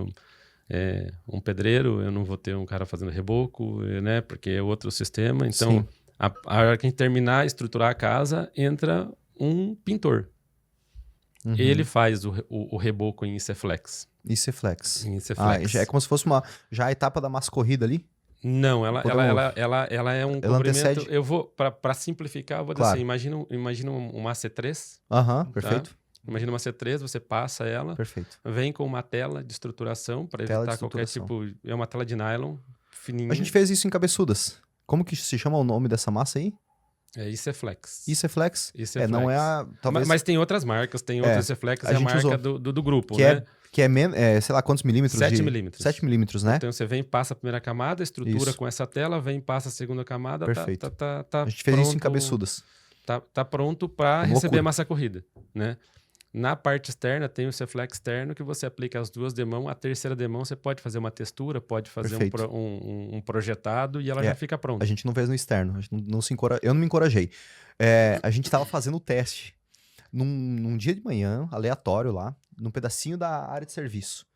um pedreiro, eu não vou ter um cara fazendo reboco, né? Porque é outro sistema. Então, a hora que a gente terminar, estruturar a casa, entra um pintor. Ele faz o reboco em ICFlex. ICFlex. ICFlex. Já é como se fosse já a etapa da massa corrida ali? Não, ela é um comprimento. Eu vou, para simplificar, eu vou dizer assim, imagina uma C3. Perfeito. Tá? Imagina uma C3, você passa ela, perfeito. Vem com uma tela de estruturação para evitar qualquer tipo... É uma tela de nylon, fininha. A gente fez isso em Cabeçudas. Como que se chama o nome dessa massa aí? É ICFlex. ICFlex? ICFlex. Não é a... Talvez... Mas tem outras marcas, tem outras ICFlex, é a marca do grupo, né? Que é sei lá quantos milímetros? 7 milímetros. 7 milímetros, né? Então você vem, passa a primeira camada, estrutura com essa tela, vem, passa a segunda camada, perfeito. Tá a gente fez isso em Cabeçudas. Tá pronto para receber a massa corrida, né? Na parte externa tem o ICFlex externo que você aplica as 2 demãos, a terceira demão você pode fazer uma textura, pode fazer um projetado e ela já fica pronta. A gente não fez no externo, a gente eu não me encorajei. A gente estava fazendo o teste num dia de manhã, aleatório lá, num pedacinho da área de serviço.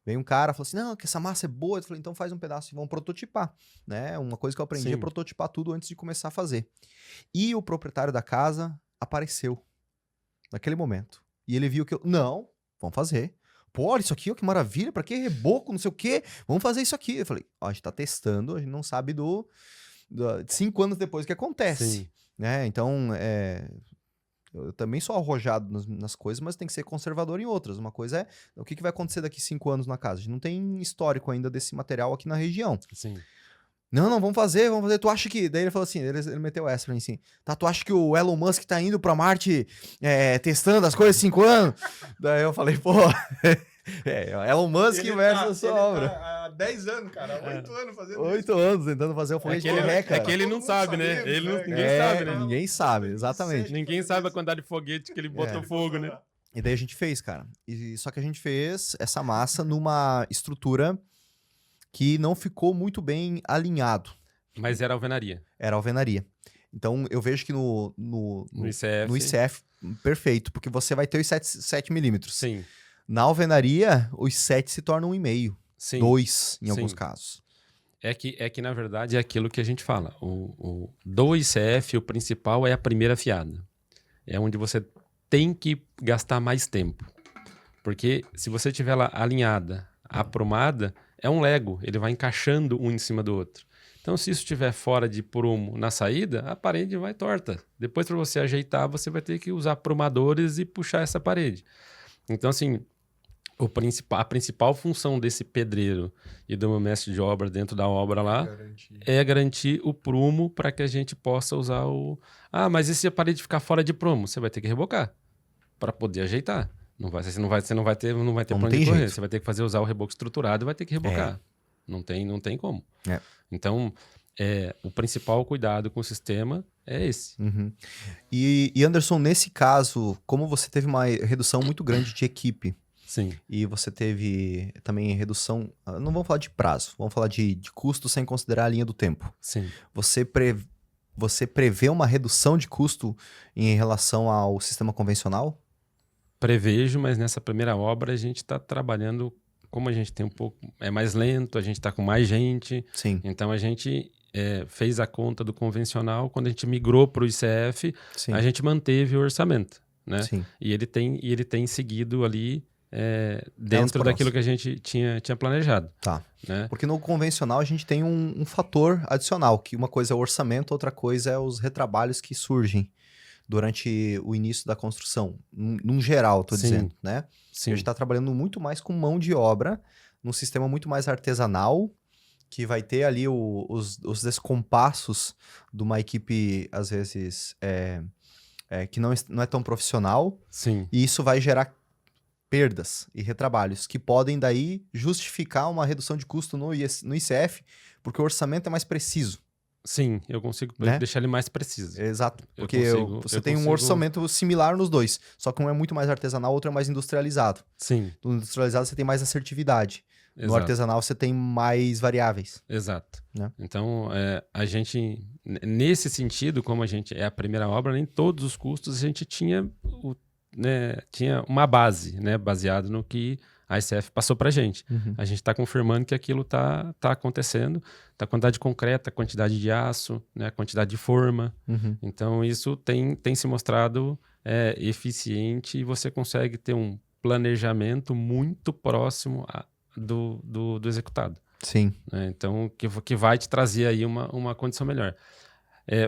Veio um cara e falou assim, não, que essa massa é boa. Eu falei, então faz um pedaço e vamos prototipar. Né? Uma coisa que eu aprendi é prototipar tudo antes de começar a fazer. E o proprietário da casa apareceu naquele momento. E ele viu que não, vamos fazer. Pô, olha isso aqui, ó, que maravilha, pra que reboco, não sei o quê, vamos fazer isso aqui. Eu falei, ó, a gente tá testando, a gente não sabe 5 anos depois o que acontece. Né? Então, eu também sou arrojado nas coisas, mas tem que ser conservador em outras. Uma coisa é, o que vai acontecer daqui 5 anos na casa? A gente não tem histórico ainda desse material aqui na região. Sim. Não, vamos fazer. Tu acha que... Daí ele falou assim, ele meteu essa pra mim assim, tá, tu acha que o Elon Musk tá indo pra Marte testando as coisas 5 anos? Daí eu falei, pô... Elon Musk versus sua obra. Há 10 anos, cara. 8 anos fazendo 8 anos tentando fazer o foguete de ré, cara. É que ele não sabe, né? Ninguém sabe, né? Ninguém sabe, exatamente. Ninguém sabe a quantidade de foguete que ele botou fogo, né? E daí a gente fez, cara. Só que a gente fez essa massa numa estrutura que não ficou muito bem alinhado. Mas era alvenaria. Era alvenaria. Então, eu vejo que no ICF, perfeito, porque você vai ter os 7 milímetros. Sim. Na alvenaria, os 7 se tornam 1,5. 2, em alguns casos. É que, na verdade, é aquilo que a gente fala. Do ICF, o principal é a primeira fiada. É onde você tem que gastar mais tempo. Porque se você tiver ela alinhada, aprumada, é um Lego. Ele vai encaixando um em cima do outro. Então, se isso estiver fora de prumo na saída, a parede vai torta. Depois, para você ajeitar, você vai ter que usar prumadores e puxar essa parede. Então, assim... A principal função desse pedreiro e do meu mestre de obra dentro da obra lá é garantir o prumo para que a gente possa usar o... Ah, mas e se a parede ficar fora de prumo? Você vai ter que rebocar para poder ajeitar. Você não vai ter pra onde correr. Você vai ter que usar o reboco estruturado e vai ter que rebocar. Não tem como. Então, o principal cuidado com o sistema é esse. Uhum. E Anderson, nesse caso, como você teve uma redução muito grande de equipe, sim. E você teve também redução... Não vamos falar de prazo, vamos falar de custo sem considerar a linha do tempo. Sim. Você prevê uma redução de custo em relação ao sistema convencional? Prevejo, mas nessa primeira obra a gente está trabalhando como a gente tem um pouco... É mais lento, a gente está com mais gente. Sim. Então, a gente fez a conta do convencional. Quando a gente migrou para o ICF, Sim. a gente manteve o orçamento, né? Sim. E ele tem seguido ali dentro próximas. daquilo que a gente tinha planejado. Tá. Né? Porque no convencional a gente tem um fator adicional, que uma coisa é o orçamento, outra coisa é os retrabalhos que surgem durante o início da construção. Num geral, tô Sim. dizendo, né? Sim. A gente está trabalhando muito mais com mão de obra, num sistema muito mais artesanal, que vai ter ali os descompassos de uma equipe, às vezes, que não é tão profissional, Sim. e isso vai gerar perdas e retrabalhos, que podem daí justificar uma redução de custo no ICF, porque o orçamento é mais preciso. Sim, eu consigo Né? deixar ele mais preciso. Exato, Eu porque consigo- você eu tem um consigo- orçamento similar nos dois, só que um é muito mais artesanal, o outro é mais industrializado. Sim, No industrializado você tem mais assertividade, no exato. artesanal você tem mais variáveis. Exato. Né? Então, a gente, nesse sentido, como a gente é a primeira obra, nem todos os custos a gente tinha, tinha uma base, né, baseado no que a ICF passou para a gente. A gente está confirmando que aquilo está acontecendo, a quantidade de concreto, a quantidade de aço, né, a quantidade de forma. Uhum. Então, isso tem se mostrado eficiente e você consegue ter um planejamento muito próximo do executado. Sim, Né? Então, que vai te trazer aí uma condição melhor.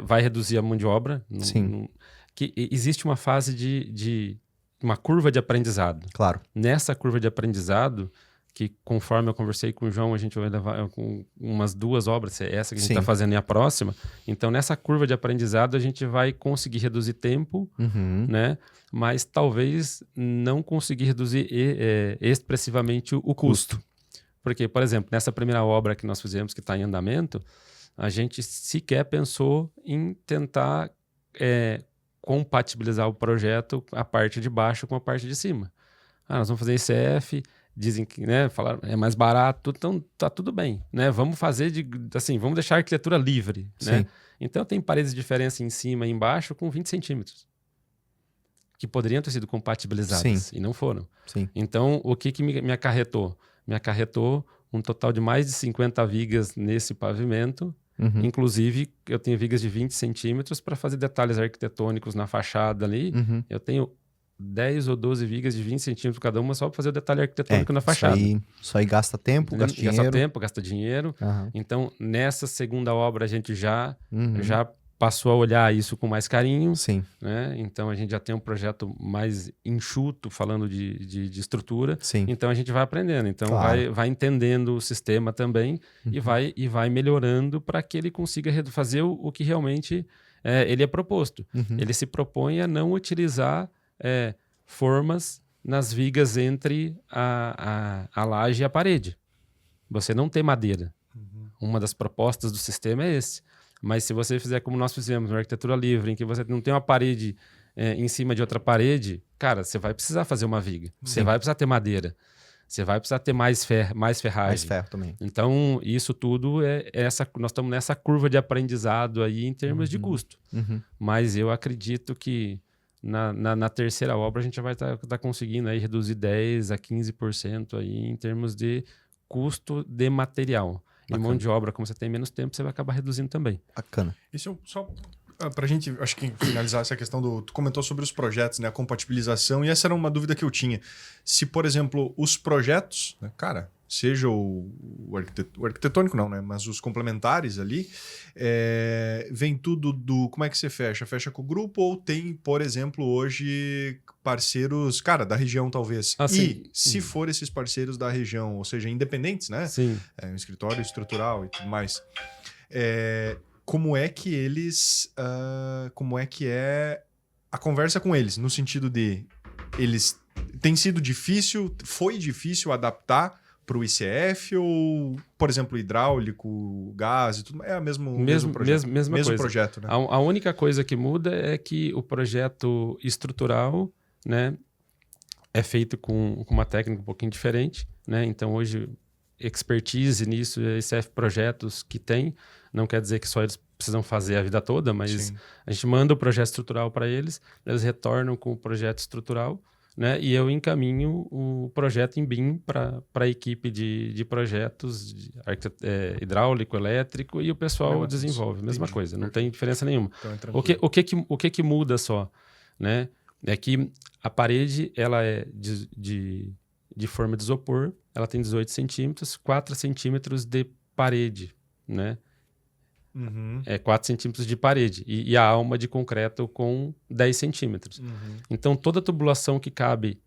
Vai reduzir a mão de obra. Sim. Que existe uma fase de uma curva de aprendizado. claro. Nessa curva de aprendizado, que conforme eu conversei com o João, a gente vai levar com umas 2 obras, essa que a gente está Sim. fazendo e a próxima. Então, nessa curva de aprendizado, a gente vai conseguir reduzir tempo, Uhum. né? Mas talvez não conseguir reduzir expressivamente o custo. Porque, por exemplo, nessa primeira obra que nós fizemos, que está em andamento, a gente sequer pensou em tentar compatibilizar o projeto, a parte de baixo com a parte de cima. Nós vamos fazer ICF, dizem que, né, falaram, é mais barato, então tá tudo bem, né? Vamos fazer vamos deixar a arquitetura livre, né? Sim. Então tem paredes de diferença em cima e embaixo com 20 centímetros, que poderiam ter sido compatibilizadas Sim. e não foram. Sim. Então, o que me acarretou? Me acarretou um total de mais de 50 vigas nesse pavimento. Uhum. Inclusive, eu tenho vigas de 20 centímetros para fazer detalhes arquitetônicos na fachada ali. Uhum. Eu tenho 10 ou 12 vigas de 20 centímetros cada uma só para fazer o detalhe arquitetônico na fachada. Isso aí gasta tempo, gasta dinheiro. Gasta tempo, gasta dinheiro. Aham. Então, nessa segunda obra, a gente já Uhum. passou a olhar isso com mais carinho. Sim, Né? Então, a gente já tem um projeto mais enxuto, falando de estrutura. sim. Então, a gente vai aprendendo. Então, Claro. vai entendendo o sistema também e vai melhorando para que ele consiga fazer o que realmente ele é proposto. Uhum. Ele se propõe a não utilizar formas nas vigas entre a laje e a parede. Você não tem madeira. Uma das propostas do sistema é esse. Mas se você fizer como nós fizemos, uma arquitetura livre, em que você não tem uma parede em cima de outra parede, cara, você vai precisar fazer uma viga. Você vai precisar ter madeira. Você vai precisar ter mais ferragem. Mais ferro também. Então, isso tudo nós estamos nessa curva de aprendizado aí em termos de custo. Uhum. Mas eu acredito que na terceira obra a gente vai estar conseguindo aí reduzir 10% a 15% aí em termos de custo de material. E Bacana. mão de obra, como você tem menos tempo, você vai acabar reduzindo também. Bacana. Isso só pra gente, acho que finalizar essa questão tu comentou sobre os projetos, né, a compatibilização, e essa era uma dúvida que eu tinha. Se, por exemplo, os projetos, né, cara, seja o arquitetônico não, né, mas os complementares ali, vem tudo como é que você fecha? Fecha com o grupo ou tem, por exemplo, hoje parceiros, cara, da região talvez? Sim. E se for esses parceiros da região, ou seja, independentes, né? Sim. Um escritório estrutural e tudo mais. Como é que eles... como é que é a conversa com eles? No sentido de... Eles... Tem sido difícil? Foi difícil adaptar para o ICF ou, por exemplo, hidráulico, gás e tudo? É o mesmo projeto. Mesma mesmo coisa. projeto, né? A única coisa que muda é que o projeto estrutural, né, é feito com uma técnica um pouquinho diferente, né? Então, hoje, expertise nisso, ICF projetos que tem, não quer dizer que só eles precisam fazer a vida toda, mas Sim. a gente manda o projeto estrutural para eles retornam com o projeto estrutural, né? E eu encaminho o projeto em BIM para a equipe de projetos hidráulico, elétrico, e o pessoal Mesma desenvolve. coisa. Mesma Entendi. coisa, não Perfeito. tem diferença nenhuma. Então é O tranquilo. que muda só, né? É que a parede ela é de forma de isopor, ela tem 18 centímetros, 4 centímetros de parede, né? Uhum. 4 centímetros de parede. E a alma de concreto com 10 centímetros. Uhum. Então, toda tubulação que cabe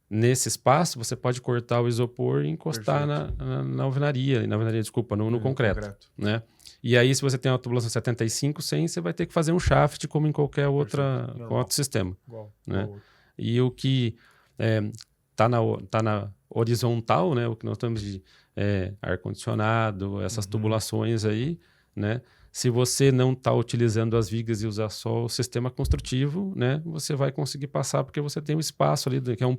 nesse espaço, você pode cortar o isopor e encostar na alvenaria, desculpa, no concreto, né? E aí, se você tem uma tubulação 75, 100, você vai ter que fazer um shaft como em qualquer outro sistema. Igual. Né? Igual. E o que tá na horizontal, né? O que nós temos de ar-condicionado, essas tubulações aí, né? Se você não está utilizando as vigas e usar só o sistema construtivo, né? Você vai conseguir passar porque você tem um espaço ali, que é um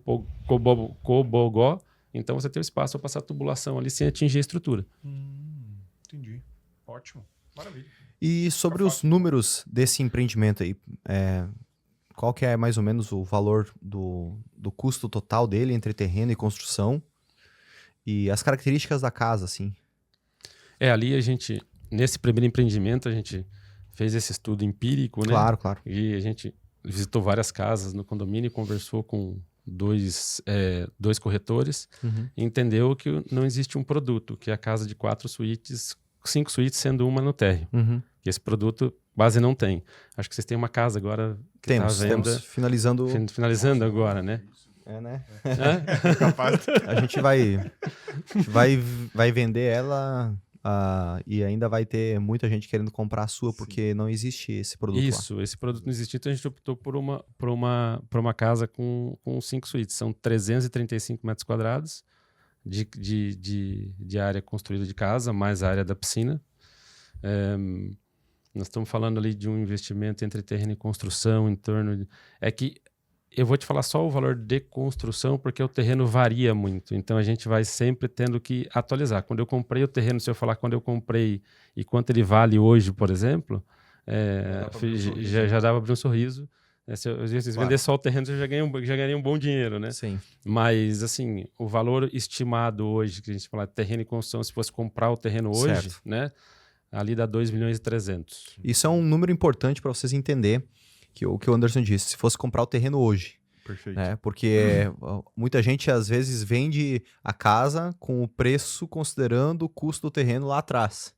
cobogó, então você tem um espaço para passar a tubulação ali sem atingir a estrutura. Entendi. Ótimo. Maravilha. E sobre os números desse empreendimento aí, qual que é mais ou menos o valor do custo total dele entre terreno e construção? E as características da casa, assim? Ali a gente, nesse primeiro empreendimento, a gente fez esse estudo empírico, né? Claro, claro. E a gente visitou várias casas no condomínio e conversou com dois corretores e entendeu que não existe um produto, que é a casa de 4 suítes, 5 suítes sendo uma no térreo. Que esse produto base não tem. Acho que vocês têm uma casa agora que está à venda. Temos. Finalizando agora, né? né? Capaz. A gente vai vender ela e ainda vai ter muita gente querendo comprar a sua, porque não existe esse produto lá. Isso, esse produto não existe, então a gente optou por uma casa com 5 suítes. São 335 metros quadrados de área construída de casa, mais a área da piscina. Nós estamos falando ali de um investimento entre terreno e construção em torno de... É que eu vou te falar só o valor de construção, porque o terreno varia muito. Então, a gente vai sempre tendo que atualizar. Quando eu comprei o terreno, se eu falar quando eu comprei e quanto ele vale hoje, por exemplo, já dá para abrir um sorriso. Se eu vender só o terreno, eu já ganharia um bom dinheiro, né? Sim. Mas, assim, o valor estimado hoje, que a gente fala terreno e construção, se fosse comprar o terreno hoje, né? Ali dá 2 milhões e 300. Isso é um número importante para vocês entenderem o que o Anderson disse. Se fosse comprar o terreno hoje. Perfeito. Né? Porque muita gente, às vezes, vende a casa com o preço considerando o custo do terreno lá atrás.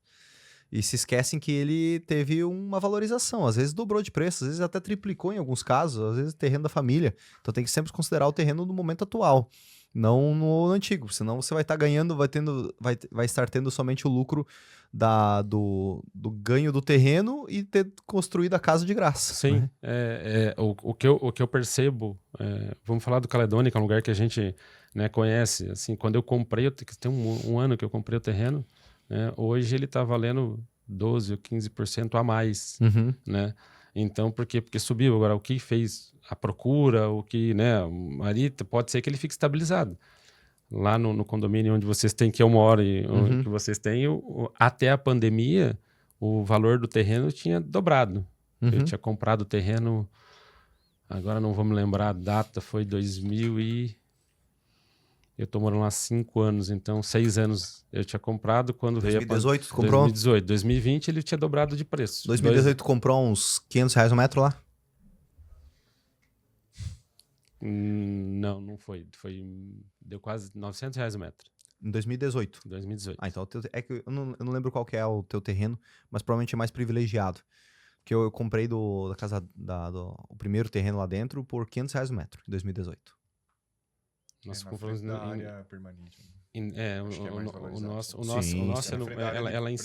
E se esquecem que ele teve uma valorização. Às vezes dobrou de preço, às vezes até triplicou em alguns casos. Às vezes terreno da família. Então tem que sempre considerar o terreno no momento atual. Não no antigo, senão você vai estar ganhando, vai estar tendo somente o lucro do ganho do terreno e ter construído a casa de graça. Sim, né? o que eu percebo, vamos falar do Caledônia, que é um lugar que a gente, né, conhece. Assim, quando eu comprei, tem um ano que eu comprei o terreno, né, hoje ele está valendo 12% ou 15% a mais, né? Então, por quê? Porque subiu. Agora, o que fez a procura, o que, né, ali pode ser que ele fique estabilizado. Lá no condomínio onde vocês têm, que eu moro e que vocês têm, até a pandemia, o valor do terreno tinha dobrado. Eu tinha comprado o terreno, agora não vou me lembrar a data, foi 2000 e... Eu tô morando lá há 5 anos, então 6 anos eu tinha comprado. Quando 2018 veio tu comprou? 2018. 2020 ele tinha dobrado de preço. 2018 tu comprou uns R$500 o metro lá? Não foi. Deu quase R$900 o metro. Em 2018? 2018. Ah, então é que eu não lembro qual que é o teu terreno, mas provavelmente é mais privilegiado. Porque eu comprei da casa o primeiro terreno lá dentro por R$500 o metro, em 2018. Nós Na compramos frente da área permanente. o nosso Sim, ela em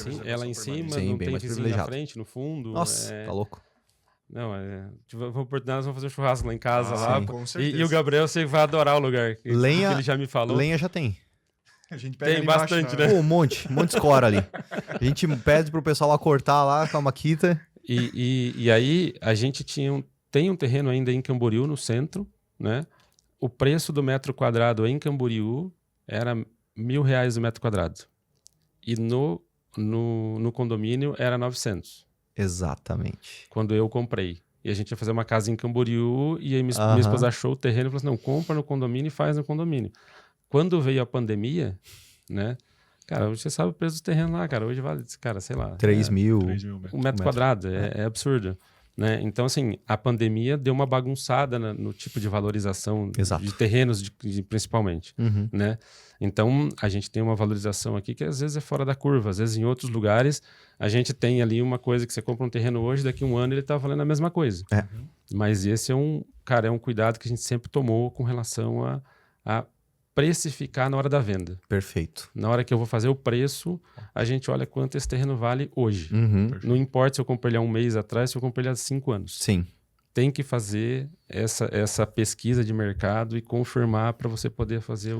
cima, Sim, não bem tem mais vizinho na privilegiado. frente, no fundo. Nossa, tá louco. Não, tive a oportunidade, nós vamos fazer um churrasco lá em casa. Sim. Com certeza. E o Gabriel, você vai adorar o lugar. Que ele já me falou. Lenha já tem. A gente pega Tem ali bastante, embaixo, né? Um monte de escora ali. A gente pede pro pessoal lá cortar lá com a maquita. E aí, a gente tem um terreno ainda em Camboriú, no centro, né? O preço do metro quadrado em Camboriú era R$1.000 o metro quadrado. E no condomínio era 900. Exatamente. Quando eu comprei. E a gente ia fazer uma casa em Camboriú, e aí minha esposa achou o terreno e falou assim, não, compra no condomínio e faz no condomínio. Quando veio a pandemia, né? Cara, hoje você sabe o preço do terreno lá, cara. Hoje vale, cara, sei lá. 3 mil. 3 mil Um metro quadrado. É absurdo. Né? Então, assim, a pandemia deu uma bagunçada no tipo de valorização de terrenos, principalmente. Né? Então, a gente tem uma valorização aqui que às vezes é fora da curva. Às vezes, em outros lugares, a gente tem ali uma coisa que você compra um terreno hoje, daqui a um ano ele está valendo a mesma coisa. Mas esse é um cuidado que a gente sempre tomou com relação a precificar na hora da venda. Perfeito. Na hora que eu vou fazer o preço, a gente olha quanto esse terreno vale hoje. Não importa se eu comprei ele há um mês atrás, se eu comprei ele há 5 anos. Sim. Tem que fazer essa pesquisa de mercado e confirmar para você poder fazer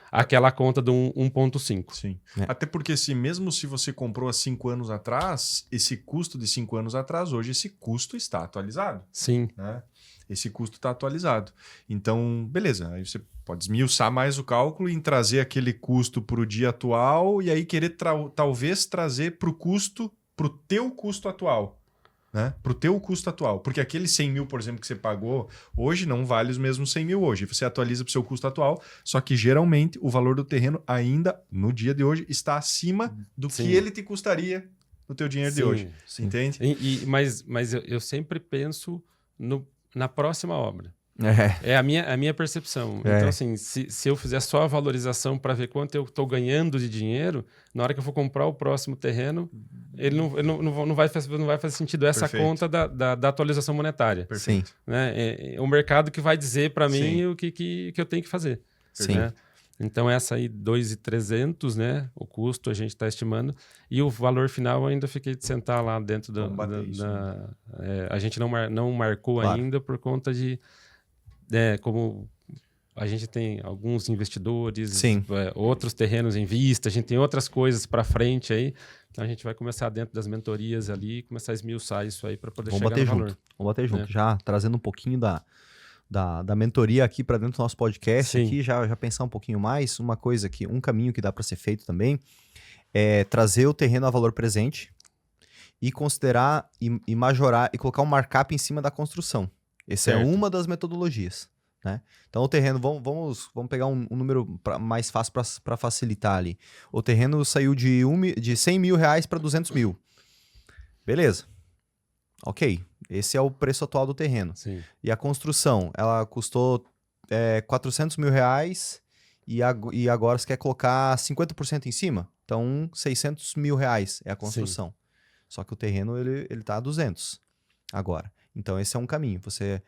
aquela conta do 1,5. Sim. Até porque mesmo se você comprou há 5 anos atrás, esse custo de 5 anos atrás, hoje esse custo está atualizado. Sim. Né? Esse custo está atualizado. Então, beleza. Aí você pode esmiuçar mais o cálculo e trazer aquele custo para o dia atual e aí querer talvez trazer para o teu custo atual. Né? Para o teu custo atual. Porque aquele 100 mil, por exemplo, que você pagou hoje não vale os mesmos 100 mil hoje. Você atualiza para o seu custo atual, só que geralmente o valor do terreno ainda, no dia de hoje, está acima do que ele te custaria no teu dinheiro de hoje. Sim. Entende? Mas eu sempre penso na próxima obra. É. É a minha percepção. Então, assim, se eu fizer só a valorização para ver quanto eu estou ganhando de dinheiro, na hora que eu for comprar o próximo terreno, ele não vai fazer sentido essa Perfeito. Conta da atualização monetária. Perfeito. Né? É o mercado que vai dizer para mim o que eu tenho que fazer. Sim. Né? Então, essa aí, 2.300, né? O custo a gente está estimando. E o valor final ainda fiquei de sentar lá dentro a gente não marcou ainda por conta de... como a gente tem alguns investidores, outros terrenos em vista, a gente tem outras coisas para frente aí, então a gente vai começar dentro das mentorias ali, começar a esmiuçar isso aí para poder chegar no valor. Vamos bater junto, já trazendo um pouquinho da mentoria aqui para dentro do nosso podcast, aqui, já pensar um pouquinho mais, uma coisa que, um caminho que dá para ser feito também, é trazer o terreno a valor presente e considerar e majorar e colocar um markup em cima da construção. Essa é uma das metodologias, né? Então o terreno, vamos pegar um número mais fácil para facilitar ali. O terreno saiu de 100 mil reais para 200 mil. Beleza. Ok. Esse é o preço atual do terreno. Sim. E a construção, ela custou 400 mil reais e agora você quer colocar 50% em cima? Então 600 mil reais é a construção. Só que o terreno ele tá a 200 agora. Então, esse é um caminho. Você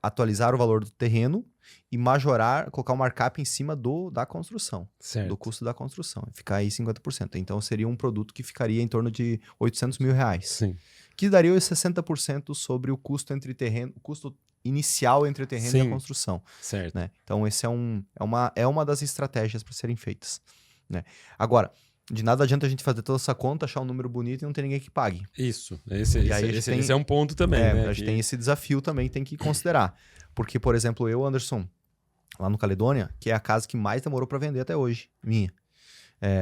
atualizar o valor do terreno e majorar, colocar um markup em cima da construção. Certo. Do custo da construção. Ficar aí 50%. Então, seria um produto que ficaria em torno de 800 mil reais. Sim. Que daria os 60% sobre o custo entre terreno, o custo inicial entre o terreno e a construção. Certo. Né? Então, esse é uma das estratégias para serem feitas. Né? Agora, de nada adianta a gente fazer toda essa conta, achar um número bonito e não ter ninguém que pague. Isso. Esse é um ponto também, né? A gente tem esse desafio também, tem que considerar. Porque, por exemplo, Anderson, lá no Caledônia, que é a casa que mais demorou para vender até hoje, minha.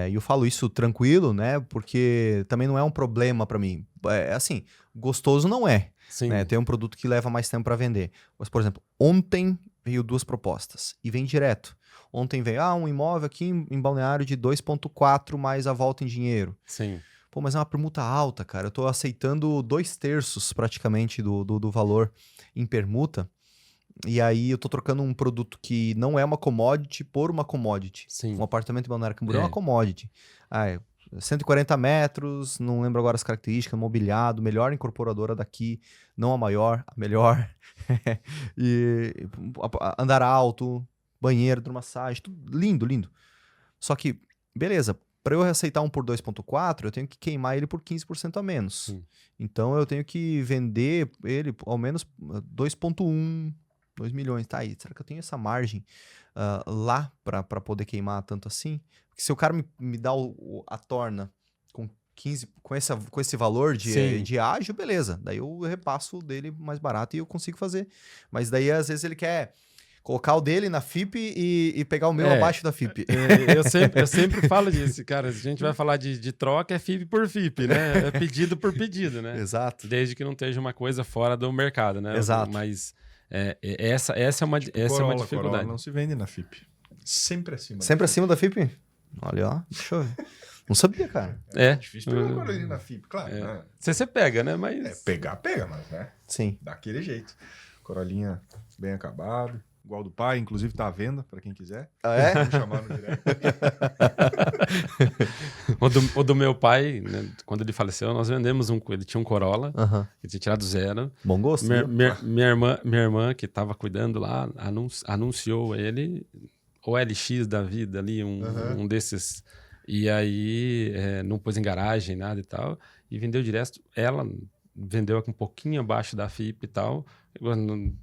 E eu falo isso tranquilo, né? Porque também não é um problema para mim. Assim, gostoso não é. Sim. Né? Tem um produto que leva mais tempo para vender. Mas, por exemplo, ontem veio 2 propostas e vem direto. Ontem veio, um imóvel aqui em Balneário de 2,4 mais a volta em dinheiro. Sim. Pô, mas é uma permuta alta, cara. Eu tô aceitando 2/3 praticamente do valor em permuta. E aí eu tô trocando um produto que não é uma commodity por uma commodity. Sim. Um apartamento em Balneário Camboriú é uma commodity. 140 metros, não lembro agora as características, mobiliado, melhor incorporadora daqui, não a maior, a melhor. E andar alto, banheiro, hidromassagem, tudo lindo, lindo. Só que, beleza, para eu aceitar um por 2,4, eu tenho que queimar ele por 15% a menos. Sim. Então eu tenho que vender ele ao menos 2,1, 2 milhões. Tá aí, será que eu tenho essa margem lá para poder queimar tanto assim? Porque se o cara me dá a torna com 15, com esse valor de ágio, beleza. Daí eu repasso dele mais barato e eu consigo fazer. Mas daí às vezes ele quer Colocar o dele na FIP e pegar o meu abaixo da FIP. Eu sempre falo disso, cara. Se a gente vai falar de troca, é FIP por FIP, né? É pedido por pedido, né? Exato. Desde que não esteja uma coisa fora do mercado, né? Exato. Mas essa é uma dificuldade. Corolla não se vende na FIP. Sempre acima. Sempre acima da FIP? Olha, ó. Deixa eu ver. Não sabia, cara. É difícil pegar uma Corolla na FIP, claro. Né? Você pega, né? Mas... Pega, mas né? Sim. Daquele jeito. Corolinha bem acabado. Igual do pai, inclusive tá à venda, pra quem quiser. Ah, é? Vamos chamar no direct. O do meu pai, né, quando ele faleceu, nós vendemos ele tinha um Corolla, que tinha tirado zero. Bom gosto. Minha irmã, que estava cuidando lá, anunciou ele, o LX da vida ali, um desses. E aí não pôs em garagem, nada e tal, e vendeu direto. Ela vendeu um pouquinho abaixo da FIP e tal,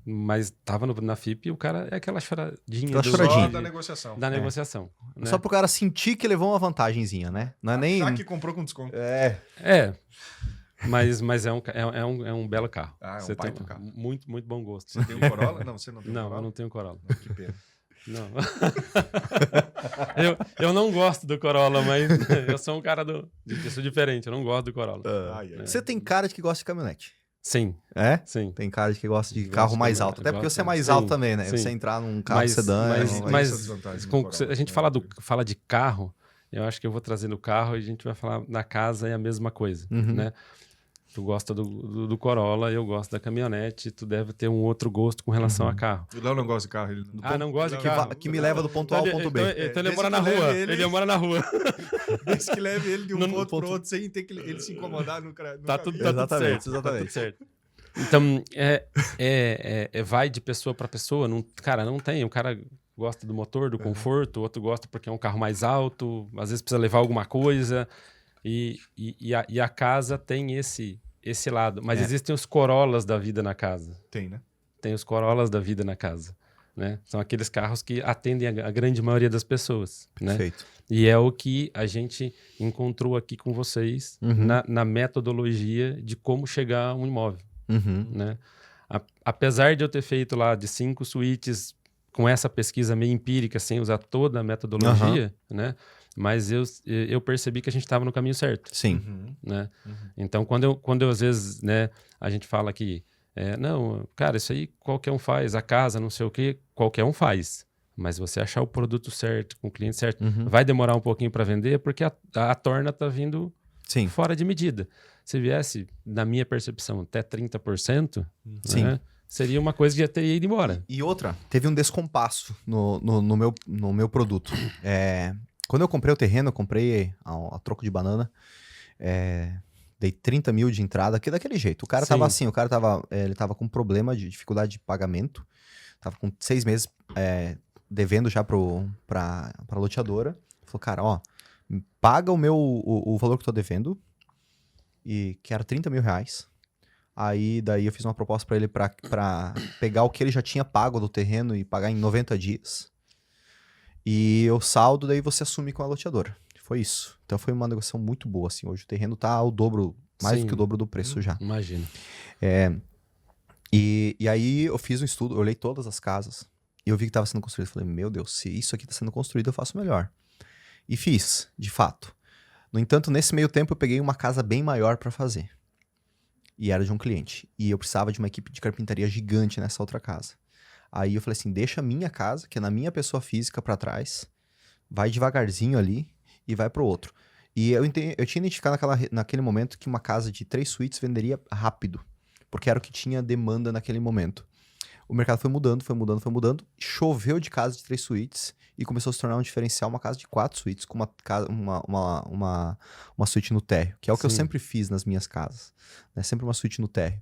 mas tava na FIP e o cara é aquela choradinha. Só da negociação. Da negociação. Né? Só pro cara sentir que levou uma vantagenzinha, né? Não é nem... Já que comprou com desconto. Mas é um belo carro. Ah, é um Você baita tem carro. Muito, muito bom gosto. Você tem um Corolla? Não, você não tem um Não, Corolla? eu não tenho Corolla. Que pena. Não. eu não gosto do Corolla, mas eu sou um cara eu sou diferente, eu não gosto do Corolla. Você tem cara de que gosta de caminhonete. Sim. É? Sim. Tem cara de que gosta de carro mais alto. Até porque você é mais alto também, né? Sim. Você entrar num carro sedã... Mas a gente fala de carro, eu acho que eu vou trazer no carro e a gente vai falar na casa é a mesma coisa, né? Tu gosta do Corolla, eu gosto da caminhonete, tu deve ter um outro gosto com relação a carro. O Léo não gosta de carro. Ele não gosta de carro? Que me leva do ponto A ao ponto B. Então ele mora na rua. Ele mora na rua. Desde que leve ele de um ponto pro outro sem ter que ele se incomodar no Tá tudo certo. Exatamente. Tá tudo certo. Então, vai de pessoa para pessoa. Cara, não tem. O cara gosta do motor, do conforto, o outro gosta porque é um carro mais alto, às vezes precisa levar alguma coisa. E a casa tem esse lado. Mas existem os Corollas da vida na casa. Tem, né? Tem os Corollas da vida na casa. Né? São aqueles carros que atendem a grande maioria das pessoas. Perfeito. Né? E é o que a gente encontrou aqui com vocês na metodologia de como chegar a um imóvel. Né? Apesar de eu ter feito lá de 5 suítes com essa pesquisa meio empírica, sem usar toda a metodologia, né? Mas eu percebi que a gente estava no caminho certo. Sim. Né? Então, quando eu às vezes, né, a gente fala que não, cara, isso aí qualquer um faz, a casa, não sei o que, qualquer um faz. Mas você achar o produto certo, com o cliente certo, vai demorar um pouquinho para vender, porque a torna está vindo fora de medida. Se viesse, na minha percepção, até 30%, né, seria uma coisa que já teria ido embora. E outra, teve um descompasso no meu produto. Quando eu comprei o terreno, eu comprei a troco de banana, dei 30 mil de entrada, que daquele jeito. O cara tava assim, ele tava com problema de dificuldade de pagamento, tava com 6 meses devendo já pra loteadora. Falou, cara, ó, paga o valor que eu tô devendo, e que era 30 mil reais. Daí eu fiz uma proposta pra ele pra pegar o que ele já tinha pago do terreno e pagar em 90 dias. E o saldo, daí você assume com a loteadora. Foi isso. Então foi uma negociação muito boa, assim. Hoje o terreno tá ao dobro, mais do que o dobro do preço já. Imagina. E aí eu fiz um estudo, eu olhei todas as casas e eu vi que estava sendo construído. Eu falei, meu Deus, se isso aqui está sendo construído, eu faço melhor. E fiz, de fato. No entanto, nesse meio tempo, eu peguei uma casa bem maior para fazer. E era de um cliente. E eu precisava de uma equipe de carpintaria gigante nessa outra casa. Aí eu falei assim, deixa a minha casa, que é na minha pessoa física, para trás. Vai devagarzinho ali e vai pro outro. E eu tinha identificado naquele momento que uma casa de 3 suítes venderia rápido. Porque era o que tinha demanda naquele momento. O mercado foi mudando. Choveu de casa de 3 suítes e começou a se tornar um diferencial uma casa de 4 suítes com uma suíte no térreo, que é o que eu sempre fiz nas minhas casas. Né? Sempre uma suíte no térreo.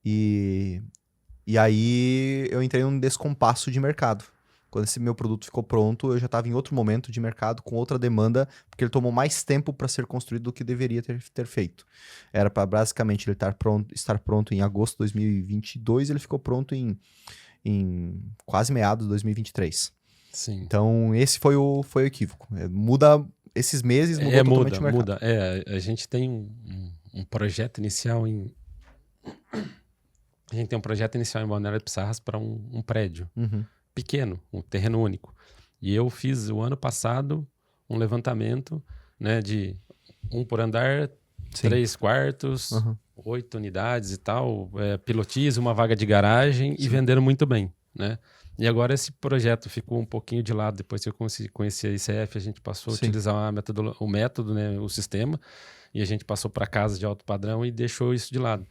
E aí eu entrei num descompasso de mercado. Quando esse meu produto ficou pronto, eu já estava em outro momento de mercado, com outra demanda, porque ele tomou mais tempo para ser construído do que deveria ter feito. Era para basicamente ele estar pronto em agosto de 2022, ele ficou pronto em quase meados de 2023. Sim. Então, esse foi o equívoco. Muda esses meses, mudou totalmente o mercado. Muda. A gente tem um projeto inicial A gente tem um projeto inicial em Balneário de Pissarras para um prédio. pequeno, um terreno único. E eu fiz o ano passado um levantamento, né, de 1 por andar, 3 quartos, 8 unidades e tal, pilotis, uma vaga de garagem e venderam muito bem, né? E agora esse projeto ficou um pouquinho de lado, depois que eu conheci a ICF, a gente passou a utilizar o método, né, o sistema, e a gente passou para casas de alto padrão e deixou isso de lado.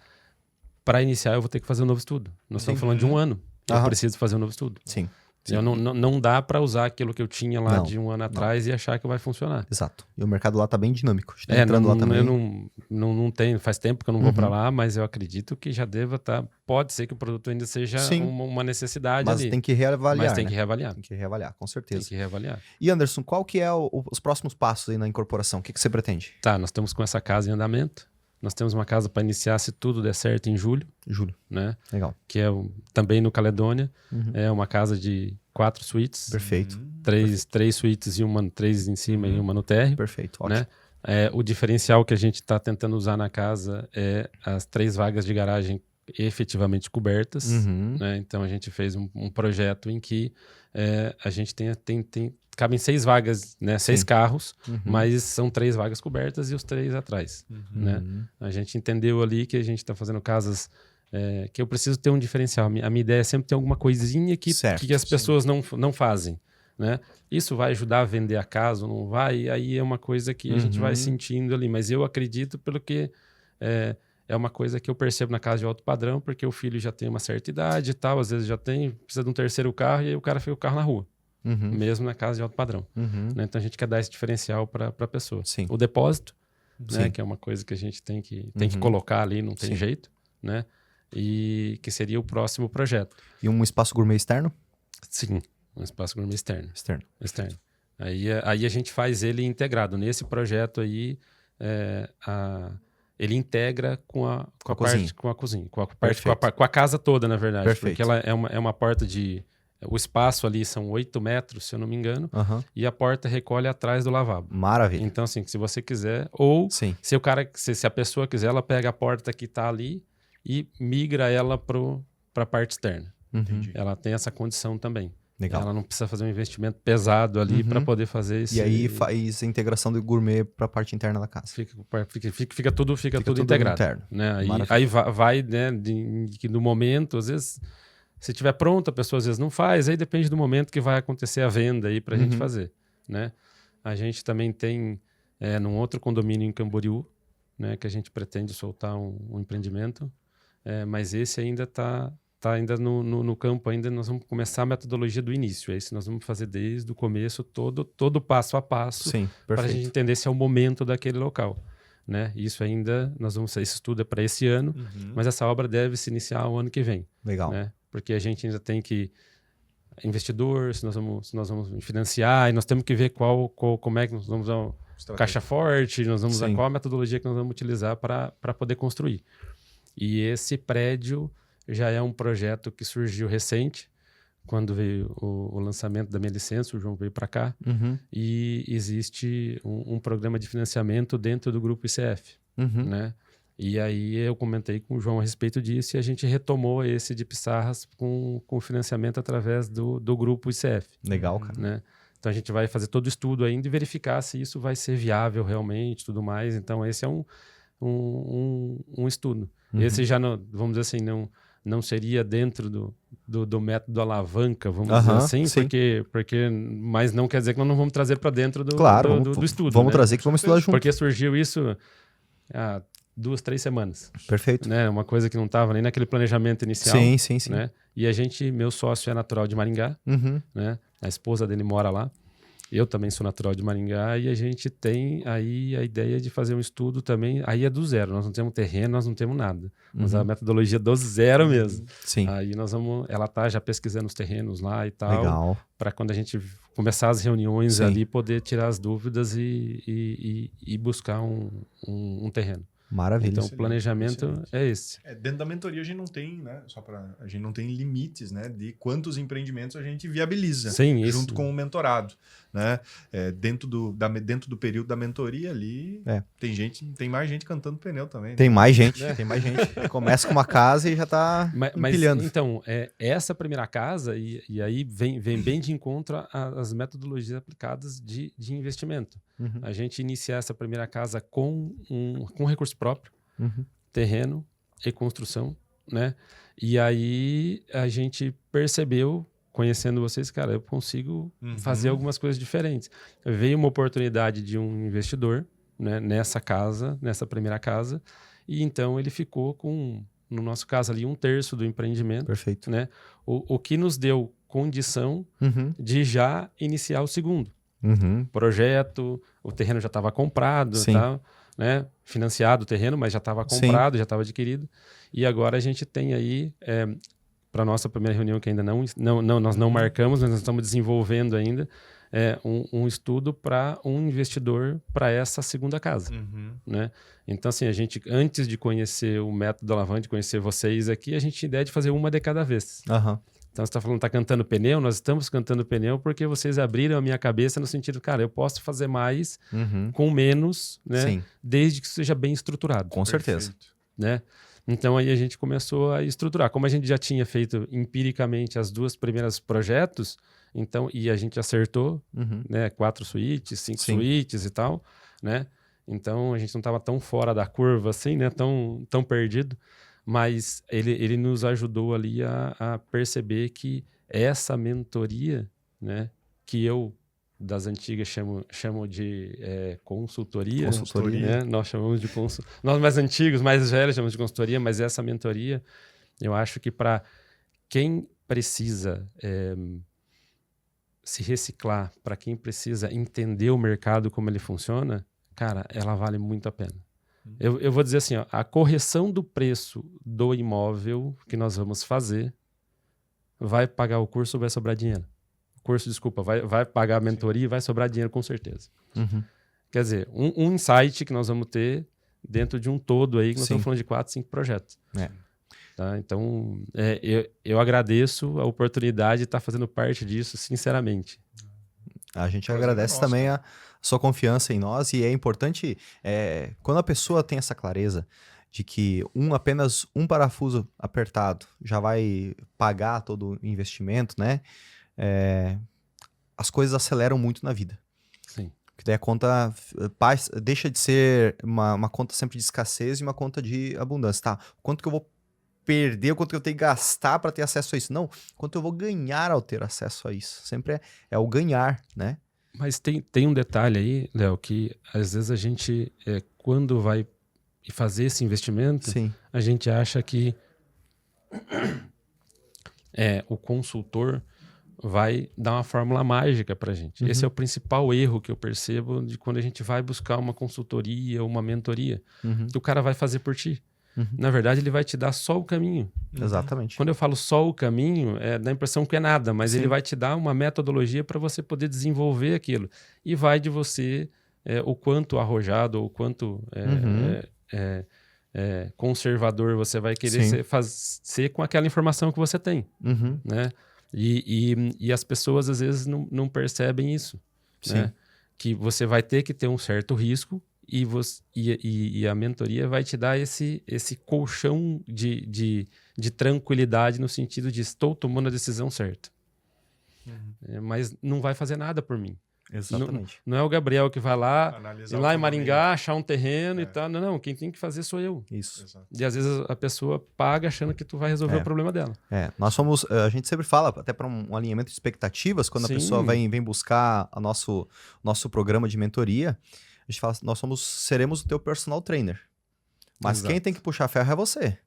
Para iniciar, eu vou ter que fazer um novo estudo. Nós estamos falando de 1 ano. Eu preciso fazer um novo estudo. Sim. Eu não dá para usar aquilo que eu tinha lá de 1 ano atrás e achar que vai funcionar. Exato. E o mercado lá tá bem dinâmico. Tá entrando lá também. Eu não tenho, faz tempo que eu não vou para lá, mas eu acredito que já deva estar. Pode ser que o produto ainda seja uma necessidade mas ali. Tem que reavaliar. Mas tem que reavaliar. Tem que reavaliar, com certeza. Tem que reavaliar. E Anderson, qual que é os próximos passos aí na incorporação? O que você pretende? Tá, nós estamos com essa casa em andamento. Nós temos uma casa para iniciar, se tudo der certo, em julho. Julho. Né? Legal. Que é também no Caledônia. É uma casa de 4 suítes. Perfeito. 3 suítes e 3 em cima e uma no térreo. Perfeito, ótimo. Né? O diferencial que a gente está tentando usar na casa é as 3 vagas de garagem efetivamente cobertas. Né? Então a gente fez um projeto em que a gente cabem 6 vagas, né? 6 carros, mas são 3 vagas cobertas e os 3 atrás. Né? A gente entendeu ali que a gente está fazendo casas que eu preciso ter um diferencial. A minha ideia é sempre ter alguma coisinha que as pessoas não fazem. Né? Isso vai ajudar a vender a casa ou não vai? Aí é uma coisa que a gente vai sentindo ali. Mas eu acredito pelo que é uma coisa que eu percebo na casa de alto padrão, porque o filho já tem uma certa idade e tal, às vezes já precisa de um terceiro carro e aí o cara fica o carro na rua. Mesmo na casa de alto padrão. Né? Então a gente quer dar esse diferencial para a pessoa. Sim. O depósito, né? Que é uma coisa que a gente tem que colocar ali, não tem jeito, né? E que seria o próximo projeto. E um espaço gourmet externo? Sim, um espaço gourmet externo. Externo. Aí a gente faz ele integrado. Nesse projeto aí, ele integra com a parte, com a cozinha, com a casa toda, na verdade. Perfeito. Porque ela é uma porta de... O espaço ali são 8 metros, se eu não me engano, e a porta recolhe atrás do lavabo. Maravilha. Então, assim, se você quiser, ou se a pessoa quiser, ela pega a porta que está ali e migra ela para a parte externa. Ela tem essa condição também. Legal. Ela não precisa fazer um investimento pesado ali para poder fazer isso. E aí faz a integração do gourmet para a parte interna da casa. Fica tudo integrado. Interno. Né? Aí vai, né, no momento, às vezes... Se tiver pronto, a pessoa às vezes não faz, aí depende do momento que vai acontecer a venda aí para a gente fazer, né? A gente também tem num outro condomínio em Camboriú, né, que a gente pretende soltar um empreendimento, mas esse ainda está ainda no campo, ainda nós vamos começar a metodologia do início, esse nós vamos fazer desde o começo, todo passo a passo, para a gente entender se é o momento daquele local. Né? Isso ainda, esse estudo é para esse ano, mas essa obra deve se iniciar o ano que vem. Legal. Né? Porque a gente ainda tem que investidor, se nós vamos financiar, e nós temos que ver como é que nós vamos usar caixa forte, nós vamos usar qual a metodologia que nós vamos utilizar para poder construir. E esse prédio já é um projeto que surgiu recente, quando veio o lançamento da minha licença, o João veio para cá, e existe um programa de financiamento dentro do grupo ICF, né? E aí eu comentei com o João a respeito disso e a gente retomou esse de Pissarras com financiamento através do grupo ICF. Legal, cara. Né? Então a gente vai fazer todo o estudo ainda e verificar se isso vai ser viável realmente e tudo mais. Então esse é um estudo. Esse já, vamos dizer assim, não seria dentro do método alavanca, vamos dizer assim, mas não quer dizer que nós não vamos trazer para dentro do estudo. Vamos né? trazer que vamos estudar junto. Porque surgiu isso há 2, 3 semanas. Perfeito. Né? Uma coisa que não estava nem naquele planejamento inicial. Sim. Né? E meu sócio é natural de Maringá, né? A esposa dele mora lá. Eu também sou natural de Maringá e a gente tem aí a ideia de fazer um estudo também, aí é do zero, nós não temos terreno, nós não temos nada. Mas a metodologia do zero mesmo. Sim. Aí ela tá já pesquisando os terrenos lá e tal, para quando a gente começar as reuniões ali, poder tirar as dúvidas e buscar um terreno. Maravilha. Então, o Excelente, planejamento excelente. é esse. Dentro da mentoria a gente não tem, né? A gente não tem limites, né? De quantos empreendimentos a gente viabiliza. Sim, isso. Junto com o mentorado, né? Dentro do período da mentoria ali, tem mais gente cantando pneu também. Tem né? mais gente, tem mais gente. Começa com uma casa e já tá Mas empilhando. então, essa primeira casa, e aí vem bem de encontro às metodologias aplicadas de investimento. Uhum, A gente iniciar essa primeira casa com recurso próprio, uhum. terreno e construção, né? E aí a gente percebeu, conhecendo vocês, cara, eu consigo fazer algumas coisas diferentes. Veio uma oportunidade de um investidor, né, nessa primeira casa, e então ele ficou com, no nosso caso ali, 1/3 do empreendimento, Perfeito. né? O que nos deu condição Uhum, de já iniciar o segundo uhum. projeto, o terreno já estava comprado, Sim. tá, né? Financiado o terreno, mas já estava comprado, já estava adquirido. E agora a gente tem aí, para nossa primeira reunião, que ainda nós não marcamos, mas nós estamos desenvolvendo ainda, um estudo para um investidor para essa segunda casa. Né? Então, assim, a gente, antes de conhecer o método Alavan, de conhecer vocês aqui, a gente tinha ideia de fazer uma de cada vez. Aham. Então, você está falando, está cantando pneu? Nós estamos cantando pneu porque vocês abriram a minha cabeça no sentido, cara, eu posso fazer mais Uhum. com menos, né? Sim, Desde que seja bem estruturado, com certeza. né? Então, aí a gente começou a estruturar. Como a gente já tinha feito empiricamente as 2 primeiros projetos, então, e a gente acertou, Uhum. né? 4 suítes, 5 Sim. suítes e tal, né? Então, a gente não estava tão fora da curva assim, né? Tão perdido. Mas ele nos ajudou ali a perceber que essa mentoria, né, que eu, das antigas, chamo de consultoria. Consultoria. Né? Nós chamamos de nós mais antigos, mais velhos, chamamos de consultoria, mas essa mentoria, eu acho que para quem precisa se reciclar, para quem precisa entender o mercado, como ele funciona, cara, ela vale muito a pena. Eu vou dizer assim, ó, a correção do preço do imóvel que nós vamos fazer vai pagar o curso, vai sobrar dinheiro. O curso, desculpa, vai pagar a mentoria e vai sobrar dinheiro com certeza. Uhum. Quer dizer, um insight que nós vamos ter dentro de um todo aí, que nós Sim. estamos falando de 4, 5 projetos. É. Tá? Então, eu agradeço a oportunidade de estar fazendo parte disso, sinceramente. A gente Prazer agradece é nosso, também cara. a sua confiança em nós e é importante, quando a pessoa tem essa clareza de que apenas um parafuso apertado já vai pagar todo o investimento, né? As coisas aceleram muito na vida. Sim. Porque daí a conta deixa de ser uma conta sempre de escassez e uma conta de abundância. Tá, quanto que eu vou perder, o quanto que eu tenho que gastar para ter acesso a isso? Não, quanto eu vou ganhar ao ter acesso a isso. Sempre é o ganhar, né? Mas tem um detalhe aí, Léo, que às vezes a gente, quando vai fazer esse investimento, Sim. a gente acha que o consultor vai dar uma fórmula mágica para a gente. Uhum. Esse é o principal erro que eu percebo de quando a gente vai buscar uma consultoria ou uma mentoria. Uhum. O cara vai fazer por ti. Uhum. Na verdade, ele vai te dar só o caminho. Exatamente. Quando eu falo só o caminho, dá a impressão que é nada, mas Sim. ele vai te dar uma metodologia para você poder desenvolver aquilo. E vai de você o quanto arrojado, o quanto conservador você vai querer ser com aquela informação que você tem. Uhum. Né? E as pessoas, às vezes, não percebem isso. Né? Que você vai ter que ter um certo risco e a mentoria vai te dar esse colchão de tranquilidade no sentido de estou tomando a decisão certa. Mas não vai fazer nada por mim. Exatamente. Não é o Gabriel que vai lá, Analisar ir lá em o Maringá, achar um terreno e tal. Não, quem tem que fazer sou eu. Isso. Exato. E às vezes a pessoa paga achando que tu vai resolver o problema dela. Nós somos, a gente sempre fala, até para um alinhamento de expectativas, quando a pessoa vem buscar o nosso programa de mentoria, a gente fala, seremos o teu personal trainer. Mas Exato. quem tem que puxar ferro é você.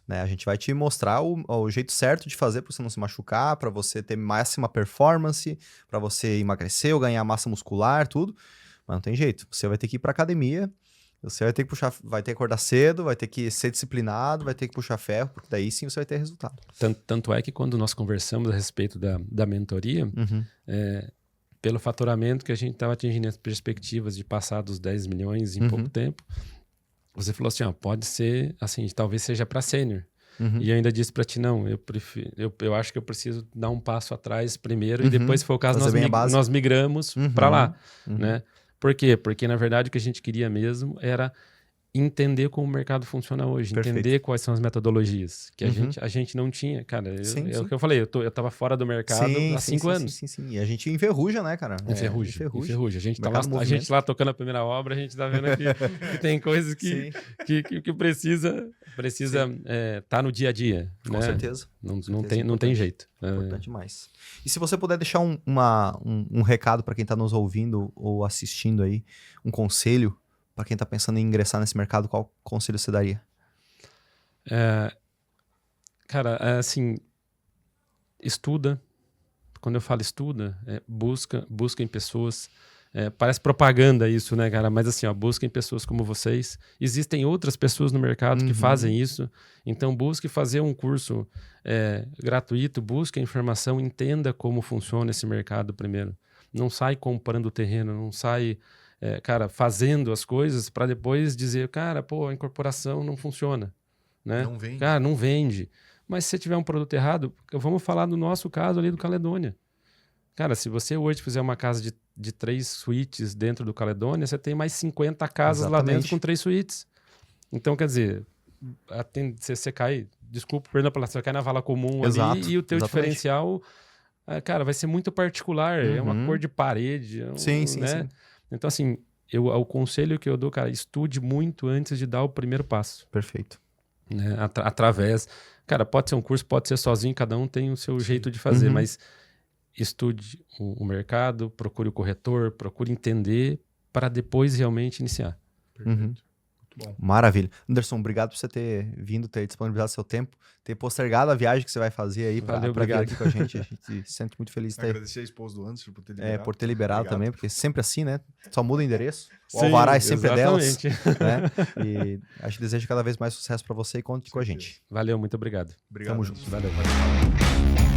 Né? A gente vai te mostrar o jeito certo de fazer para você não se machucar, para você ter máxima performance, para você emagrecer ou ganhar massa muscular, tudo. Mas não tem jeito. Você vai ter que ir para academia, você vai ter que vai ter que acordar cedo, vai ter que ser disciplinado, vai ter que puxar ferro, porque daí sim você vai ter resultado. Tanto é que quando nós conversamos a respeito da mentoria, pelo faturamento que a gente estava atingindo as perspectivas de passar dos 10 milhões em pouco tempo, você falou assim, ó, pode ser, assim, talvez seja para sênior. Uhum. E eu ainda disse para ti, não, eu acho que eu preciso dar um passo atrás primeiro e Uhum. depois, se for o caso, Fazer bem a base. nós migramos Uhum. para lá, Uhum. né? Por quê? Porque, na verdade, o que a gente queria mesmo era entender como o mercado funciona hoje, Perfeito. entender quais são as metodologias que Uhum. a gente não tinha. Cara, é Sim, sim. o que eu falei, eu tava fora do mercado há 5 anos. Sim. E a gente enferruja, né, cara? Enferruja. A gente, tá Mercado lá, a gente lá tocando a primeira obra, a gente tá vendo que tem coisas Sim, que precisa tá no dia a dia. com né? certeza. Não Certeza, tem jeito. Importante demais. E se você puder deixar um recado para quem tá nos ouvindo ou assistindo aí, um conselho para quem tá pensando em ingressar nesse mercado, qual conselho você daria? Cara, assim, estuda. Quando eu falo estuda, busca em pessoas. Parece propaganda isso, né, cara? Mas assim, ó, busquem pessoas como vocês. Existem outras pessoas no mercado que fazem isso. Então, busque fazer um curso gratuito, busque a informação, entenda como funciona esse mercado primeiro. Não sai comprando terreno, não sai, cara, fazendo as coisas para depois dizer, cara, pô, a incorporação não funciona. Né? Não vende. Cara, não vende. Mas se você tiver um produto errado, vamos falar do nosso caso ali do Caledônia. Cara, se você hoje fizer uma casa de 3 suítes dentro do Caledônia, você tem mais 50 casas lá dentro com 3 suítes. Então, quer dizer, você cai, desculpa, perdão, você cai na vala comum ali e o teu diferencial, cara, vai ser muito particular. É uma cor de parede. Sim. Então, assim, o conselho que eu dou, cara, estude muito antes de dar o primeiro passo. Perfeito. Né? Através... Cara, pode ser um curso, pode ser sozinho, cada um tem o seu jeito de fazer, mas estude o mercado, procure o corretor, procure entender para depois realmente iniciar. Perfeito. Muito bom. Maravilha. Anderson, obrigado por você ter vindo, ter disponibilizado seu tempo, ter postergado a viagem que você vai fazer aí para vir aqui com a gente. A gente se sente muito feliz de ter, Agradecer a esposa do Anderson por ter liberado. por ter liberado Obrigado. também, porque sempre assim, né? Só muda o endereço. O Sim, alvará é sempre exatamente. delas. Né? E a gente deseja cada vez mais sucesso para você e conte com a gente. Valeu, muito obrigado. Obrigado. Tamo Anderson. junto. Valeu.